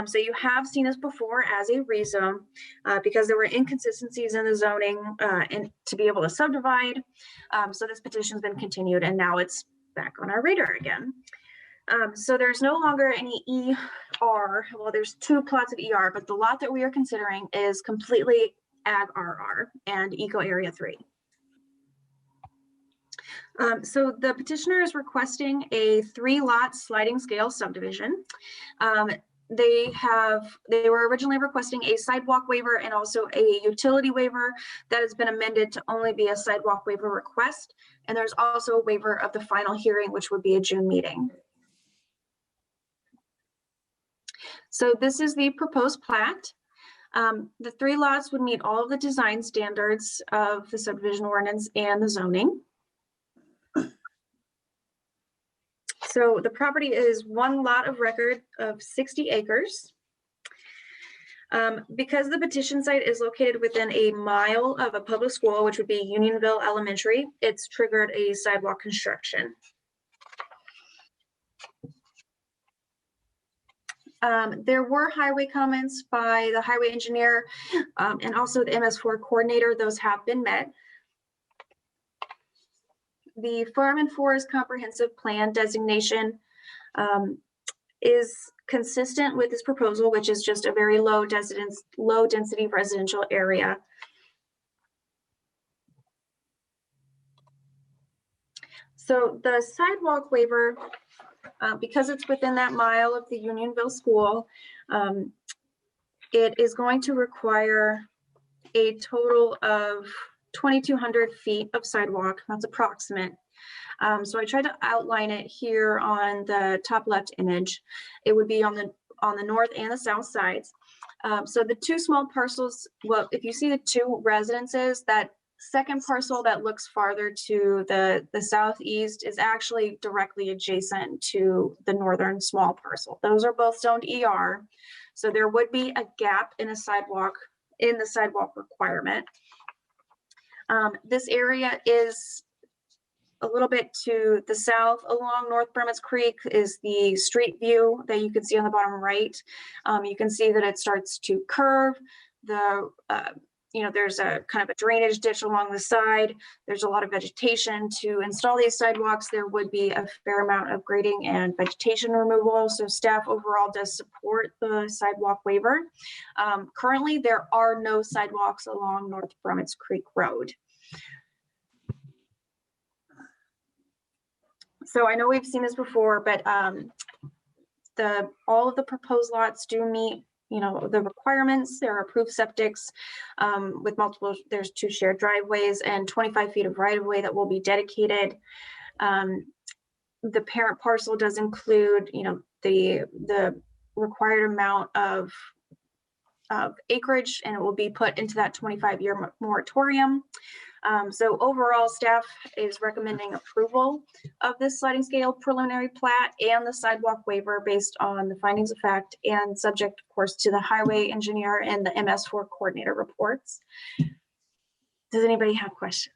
So you have seen this before as a rezone because there were inconsistencies in the zoning and to be able to subdivide. So this petition has been continued and now it's back on our radar again. So there's no longer any ER. Well, there's 2 plots of ER, but the lot that we are considering is completely Ag RR and Eco Area 3. So the petitioner is requesting a 3-lot sliding scale subdivision. They were originally requesting a sidewalk waiver and also a utility waiver that has been amended to only be a sidewalk waiver request. And there's also a waiver of the final hearing, which would be a June meeting. So this is the proposed plat. The 3 lots would meet all of the design standards of the subdivision ordinance and the zoning. So the property is 1 lot of record of 60 acres. Because the petition site is located within a mile of a public school, which would be Unionville Elementary, it's triggered a sidewalk construction. There were highway comments by the highway engineer and also the MS4 coordinator. Those have been met. The farm and forest comprehensive plan designation is consistent with this proposal, which is just a very low density residential area. So the sidewalk waiver, because it's within that mile of the Unionville school, it is going to require a total of 2,200 feet of sidewalk. That's approximate. So I tried to outline it here on the top left image. It would be on the north and the south sides. So the 2 small parcels, well, if you see the 2 residences, that second parcel that looks farther to the southeast is actually directly adjacent to the northern small parcel. Those are both zoned ER. So there would be a gap in the sidewalk requirement. This area is a little bit to the south along North Brummets Creek is the street view that you can see on the bottom right. You can see that it starts to curve. The there's a kind of a drainage ditch along the side. There's a lot of vegetation. To install these sidewalks, there would be a fair amount of grading and vegetation removal. So staff overall does support the sidewalk waiver. Currently, there are no sidewalks along North Brummets Creek Road. So I know we've seen this before, but all of the proposed lots do meet the requirements. There are approved septics with multiple, there's 2 shared driveways and 25 feet of right of way that will be dedicated. The parent parcel does include, the required amount of acreage, and it will be put into that 25-year moratorium. So overall, staff is recommending approval of this sliding scale preliminary plat and the sidewalk waiver based on the findings of fact and subject, of course, to the highway engineer and the MS4 coordinator reports. Does anybody have questions?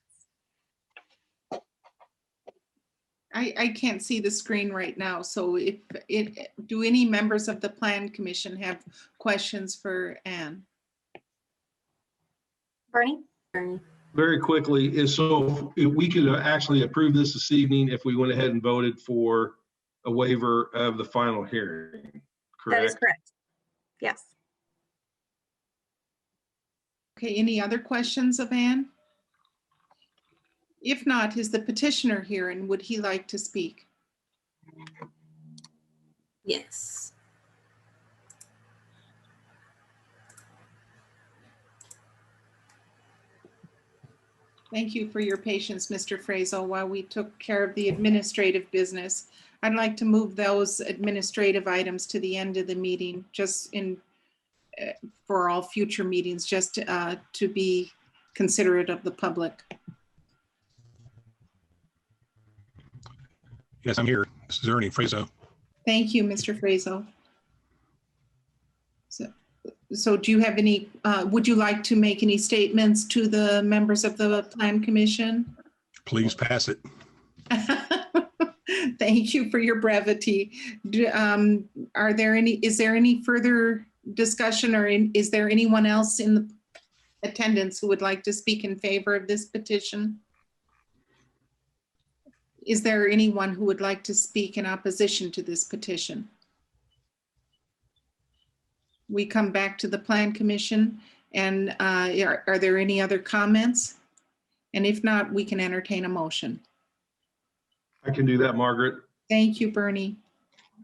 I can't see the screen right now. So do any members of the Plan Commission have questions for Ann? Bernie? Very quickly, so if we could actually approve this evening if we went ahead and voted for a waiver of the final hearing, correct? That is correct. Yes. Okay, any other questions of Ann? If not, is the petitioner here and would he like to speak? Yes. Thank you for your patience, Mr. Frazel, while we took care of the administrative business. I'd like to move those administrative items to the end of the meeting, just for all future meetings, just to be considerate of the public. Yes, I'm here. This is Ernie Frazo. Thank you, Mr. Frazel. So do you have any, would you like to make any statements to the members of the Plan Commission? Please pass it. Thank you for your brevity. Is there any further discussion, or is there anyone else in the attendance who would like to speak in favor of this petition? Is there anyone who would like to speak in opposition to this petition? We come back to the Plan Commission, and are there any other comments? And if not, we can entertain a motion. I can do that, Margaret. Thank you, Bernie.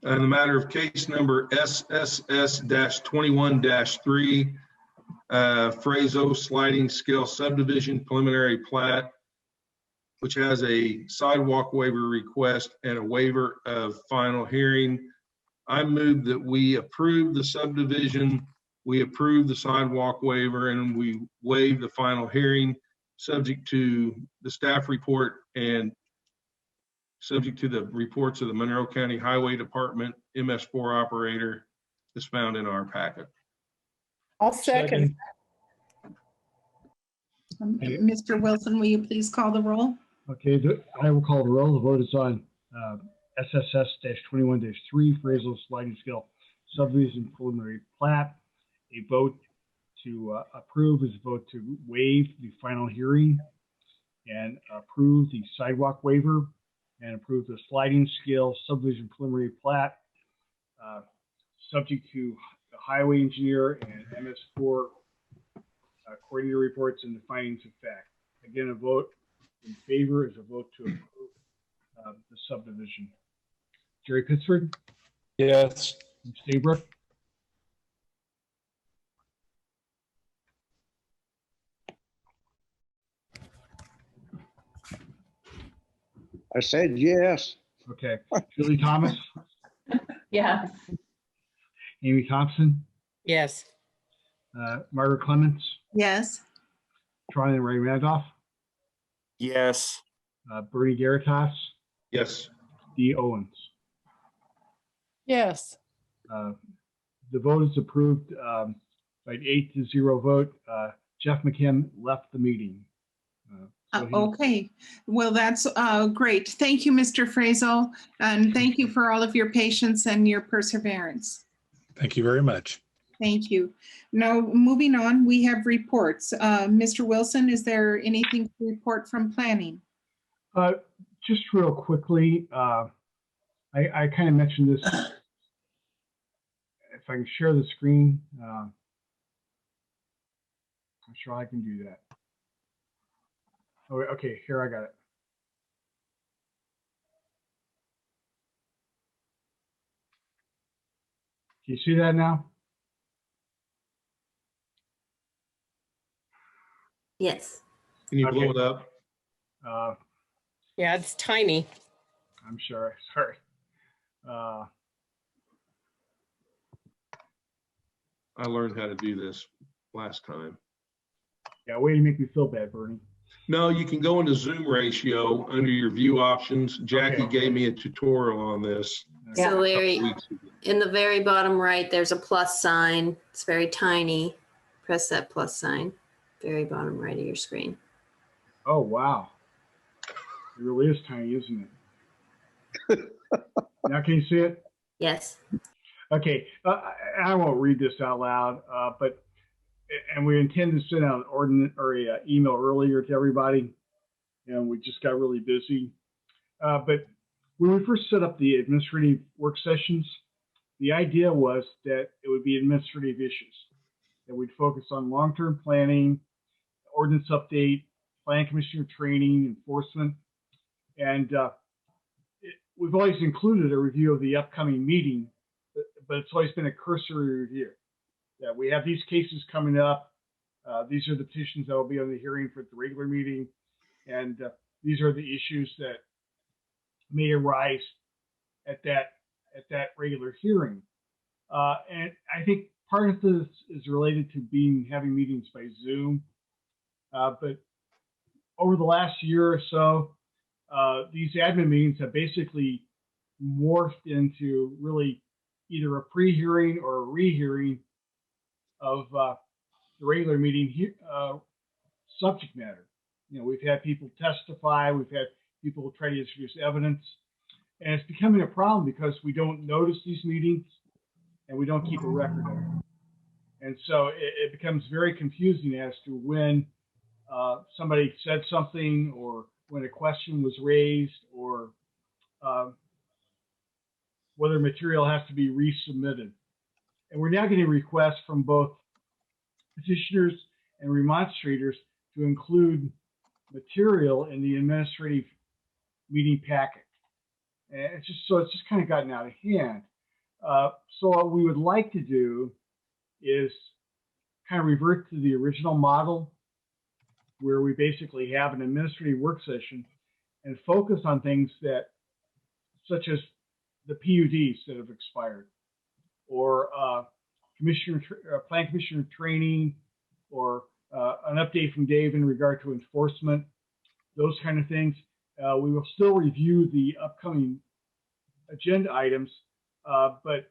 In the matter of case number SSS-21-3, Frazo Sliding Scale Subdivision Preliminary Plat, which has a sidewalk waiver request and a waiver of final hearing. I move that we approve the subdivision, we approve the sidewalk waiver, and we waive the final hearing, subject to the staff report and subject to the reports of the Monroe County Highway Department MS4 operator as found in our packet. I'll second. Mr. Wilson, will you please call the roll? Okay, I will call the roll. The vote is on SSS-21-3, Frazo Sliding Scale Subdivision Preliminary Plat. A vote to approve is a vote to waive the final hearing and approve the sidewalk waiver and approve the sliding scale subdivision preliminary plat, subject to the highway engineer and MS4 coordinator reports and the findings of fact. Again, a vote in favor is a vote to approve the subdivision. Jerry Pittsford? Yes. Staybrook? I said yes. Okay. Julie Thomas? Yes. Amy Thompson? Yes. Margaret Clements? Yes. Charlie Ray Randolph? Yes. Bernie Garitas? Yes. Dee Owens? Yes. The vote is approved by an 8-0 vote. Jeff McKim left the meeting. Okay, well, that's great. Thank you, Mr. Frazo, and thank you for all of your patience and your perseverance. Thank you very much. Thank you. Now, moving on, we have reports. Mr. Wilson, is there anything to report from planning? Just real quickly, I kind of mentioned this. If I can share the screen, I'm sure I can do that. Oh, okay, here I got it. Can you see that now? Yes. Can you blow Okay. it up? Yeah, it's tiny. I'm sure. Sorry. I learned how to do this last time. Yeah, way to make me feel bad, Bernie. No, you can go into Zoom ratio under your view options. Jackie Okay. gave me a tutorial on this. So Larry, weeks ago. in the very bottom right, there's a plus sign. It's very tiny. Press that plus sign, very bottom right of your screen. Oh, wow. It really is tiny, isn't it? Now, can you see it? Yes. Okay. I won't read this out loud, and we intend to send out an ordinance or a email earlier to everybody, and we just got really busy. But when we first set up the administrative work sessions, the idea was that it would be administrative issues, that we'd focus on long-term planning, ordinance update, plan commissioner training, enforcement, and we've always included a review of the upcoming meeting, but it's always been a cursory review. That we have these cases coming up. These are the petitions that will be on the hearing for the regular meeting, and these are the issues that may arise at that regular hearing. And I think part of this is related to having meetings by Zoom, but over the last year or so, these admin meetings have basically morphed into really either a pre-hearing or a rehearing of the regular meeting subject matter. We've had people testify, we've had people try to introduce evidence, and it's becoming a problem because we don't notice these meetings and we don't keep a record of it. And so it becomes very confusing as to when somebody said something or when a question was raised or whether material has to be resubmitted. And we're now getting requests from both petitioners and remonstrators to include material in the administrative meeting packet. And it's just kind of gotten out of hand. So what we would like to do is kind of revert to the original model where we basically have an administrative work session and focus on things such as the PUDs that have expired, or plan commissioner training, or an update from Dave in regard to enforcement, those kind of things. We will still review the upcoming agenda items, but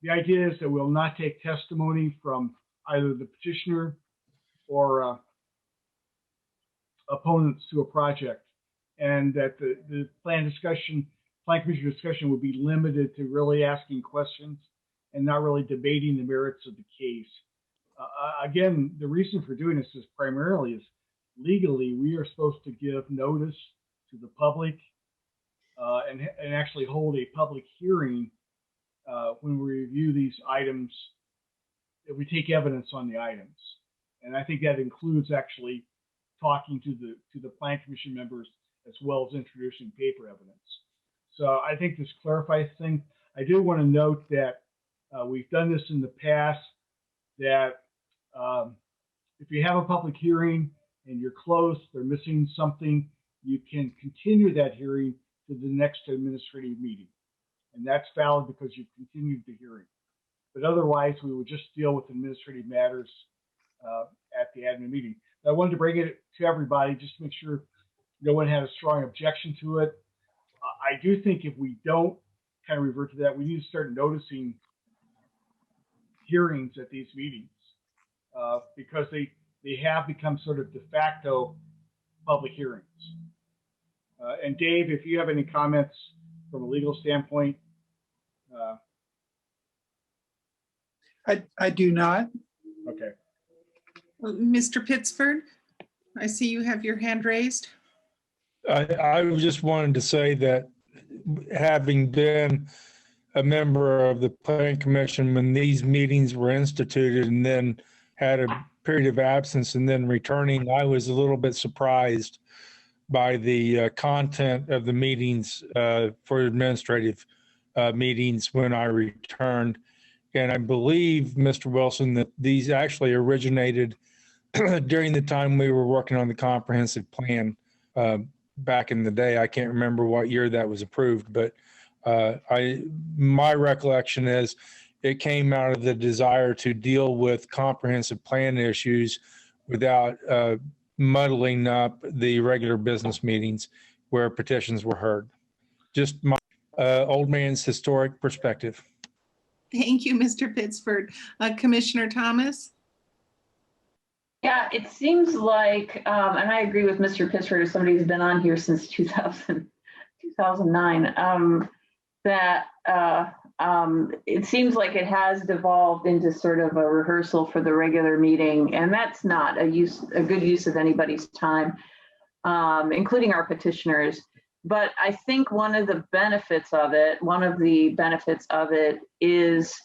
the idea is that we'll not take testimony from either the petitioner or opponents to a project, and that the plan commissioner discussion would be limited to really asking questions and not really debating the merits of the case. Again, the reason for doing this is primarily legally we are supposed to give notice to the public and actually hold a public hearing when we review these items, if we take evidence on the items. And I think that includes actually talking to the plan commission members as well as introducing paper evidence. So I think this clarifies things. I do want to note that we've done this in the past, that if you have a public hearing and you're close, they're missing something, you can continue that hearing to the next administrative meeting. And that's valid because you've continued the hearing. But otherwise, we would just deal with administrative matters at the admin meeting. I wanted to bring it to everybody just to make sure no one had a strong objection to it. I do think if we don't kind of revert to that, we need to start noticing hearings at these meetings because they have become sort of de facto public hearings. And Dave, if you have any comments from a legal standpoint. I do not. Okay. Well, Mr. Pittsford, I see you have your hand raised. I just wanted to say that having been a member of the planning commission when these meetings were instituted and then had a period of absence and then returning, I was a little bit surprised by the content of the meetings for administrative meetings when I returned. And I believe, Mr. Wilson, that these actually originated during the time we were working on the comprehensive plan back in the day. I can't remember what year that was approved, but my recollection is it came out of the desire to deal with comprehensive plan issues without muddling up the regular business meetings where petitions were heard. Just my old man's historic perspective. Thank you, Mr. Pittsford. Commissioner Thomas? Yeah, it seems like, and I agree with Mr. Pittsford, as somebody who's been on here since 2009, that it seems like it has devolved into sort of a rehearsal for the regular meeting, and that's not a good use of anybody's time, including our petitioners. But I think one of the benefits of it is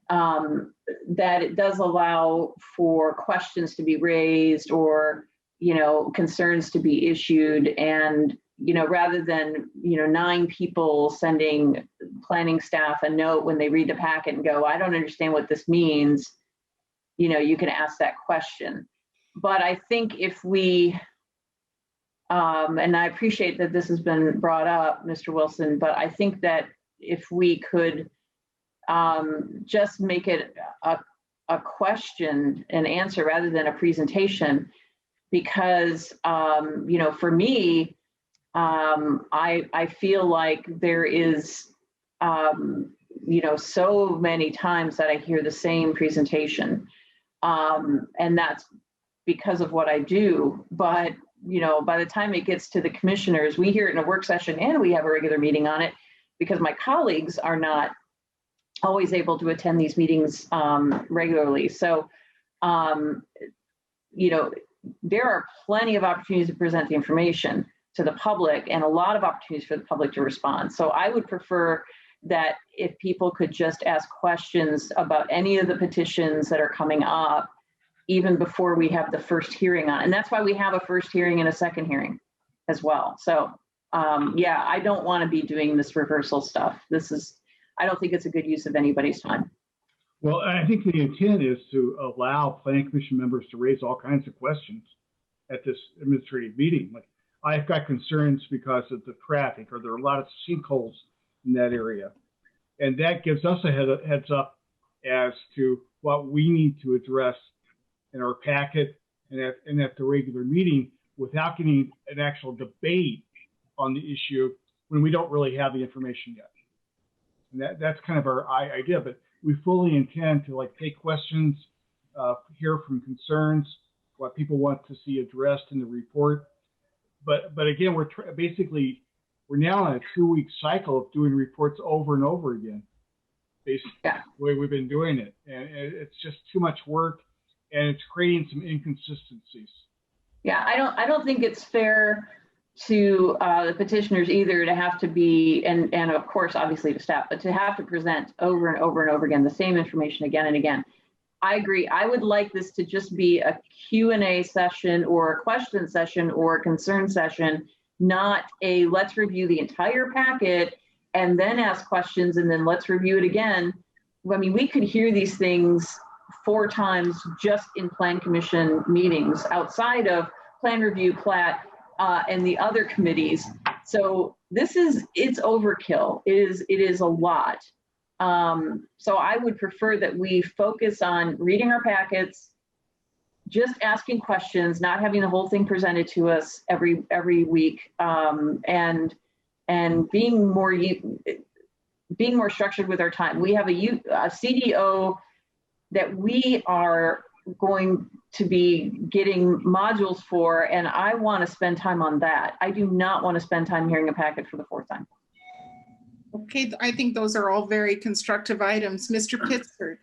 that it does allow for questions to be raised or, concerns to be issued. And, rather than, 9 people sending planning staff a note when they read the packet and go, I don't understand what this means, you can ask that question. But I think if we, and I appreciate that this has been brought up, Mr. Wilson, but I think that if we could just make it a question and answer rather than a presentation, because, for me, I feel like there is, so many times that I hear the same presentation, and that's because of what I do. But, by the time it gets to the commissioners, we hear it in a work session and we have a regular meeting on it because my colleagues are not always able to attend these meetings regularly. So, there are plenty of opportunities to present the information to the public and a lot of opportunities for the public to respond. So I would prefer that if people could just ask questions about any of the petitions that are coming up, even before we have the first hearing on. And that's why we have a first hearing and a second hearing as well. So yeah, I don't want to be doing this rehearsal stuff. I don't think it's a good use of anybody's time. Well, I think the intent is to allow planning commission members to raise all kinds of questions at this administrative meeting. Like, I've got concerns because of the traffic, or there are a lot of sinkholes in that area. And that gives us a heads up as to what we need to address in our packet and at the regular meeting without getting an actual debate on the issue when we don't really have the information yet. And that's kind of our idea, but we fully intend to take questions, hear from concerns, what people want to see addressed in the report. But again, we're now in a 2-week cycle of doing reports over and over again, basically the way we've been doing it. And it's just too much work, and it's creating some inconsistencies. Yeah, I don't think it's fair to the petitioners either to have to be, and of course, obviously to staff, but to have to present over and over and over again the same information again and again. I agree. I would like this to just be a Q&A session or a question session or a concern session, not a let's review the entire packet and then ask questions and then let's review it again. I mean, we could hear these things 4 times just in plan commission meetings outside of plan review, plat, and the other committees. So it's overkill. It is a lot. So I would prefer that we focus on reading our packets, just asking questions, not having the whole thing presented to us every week, and being more structured with our time. We have a CDO that we are going to be getting modules for, and I want to spend time on that. I do not want to spend time hearing a packet for the 4th time. Okay, I think those are all very constructive items. Mr. Pittsford.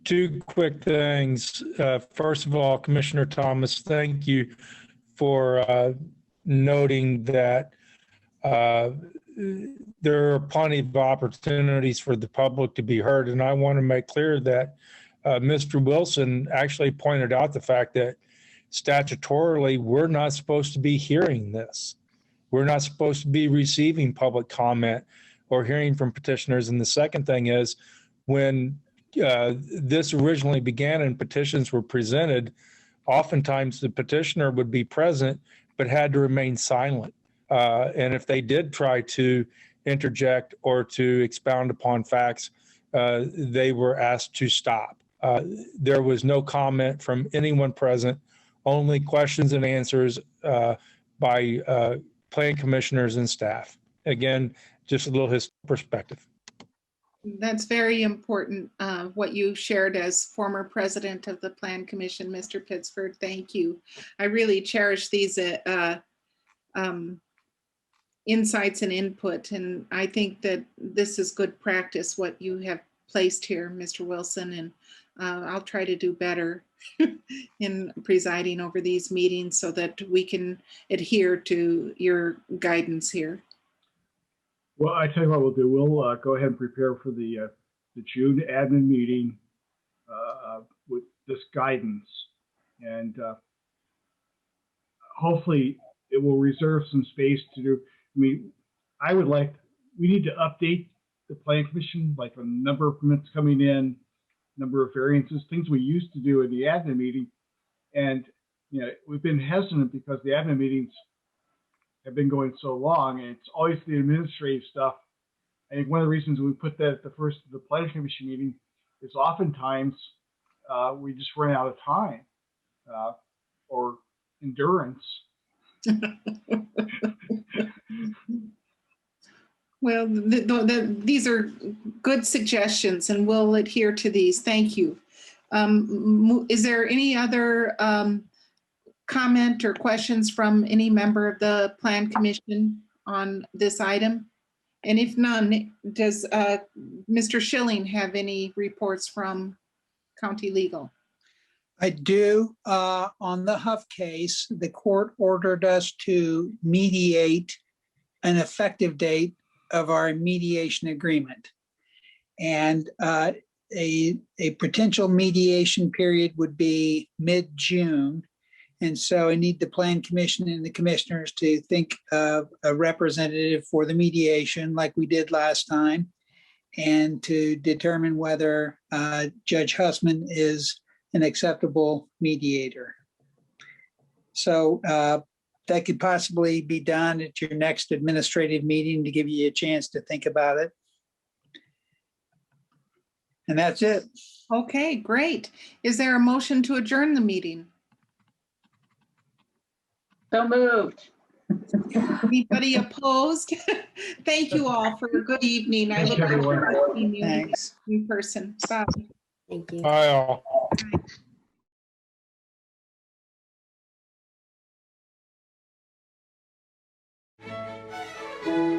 Two quick things. First of all, Commissioner Thomas, thank you for noting that there are plenty of opportunities for the public to be heard. And I want to make clear that Mr. Wilson actually pointed out the fact that statutorily, we're not supposed to be hearing this. We're not supposed to be receiving public comment or hearing from petitioners. And the second thing is, when this originally began and petitions were presented, oftentimes the petitioner would be present but had to remain silent. And if they did try to interject or to expound upon facts, they were asked to stop. There was no comment from anyone present, only questions and answers by plan commissioners and staff. Again, just a little historical perspective. That's very important, what you shared as former president of the Plan Commission, Mr. Pittsford. Thank you. I really cherish these insights and input, and I think that this is good practice, what you have placed here, Mr. Wilson, and I'll try to do better in presiding over these meetings so that we can adhere to your guidance here. Well, I tell you what we'll do. We'll go ahead and prepare for the June admin meeting with this guidance, and hopefully it will reserve some space to do. I mean, we need to update the Plan Commission, like a number of permits coming in, number of variances, things we used to do in the admin meeting, and we've been hesitant because the admin meetings have been going so long, and it's always the administrative stuff. I think one of the reasons we put that at the first of the Planning Commission meeting is oftentimes we just run out of time or endurance. Well, these are good suggestions, and we'll adhere to these. Thank you. Is there any other comment or questions from any member of the Plan Commission on this item? And if none, does Mr. Schilling have any reports from County Legal? I do. On the Huff case, the court ordered us to mediate an effective date of our mediation agreement. And a potential mediation period would be mid-June. And so I need the Plan Commission and the commissioners to think of a representative for the mediation like we did last time, and to determine whether Judge Hussman is an acceptable mediator. So that could possibly be done at your next administrative meeting to give you a chance to think about it. And that's it. Okay, great. Is there a motion to adjourn the meeting? So moved. Anybody opposed? Thank you all for a good evening. I look forward to seeing you in person. Bye. Thank you. Bye all. Bye.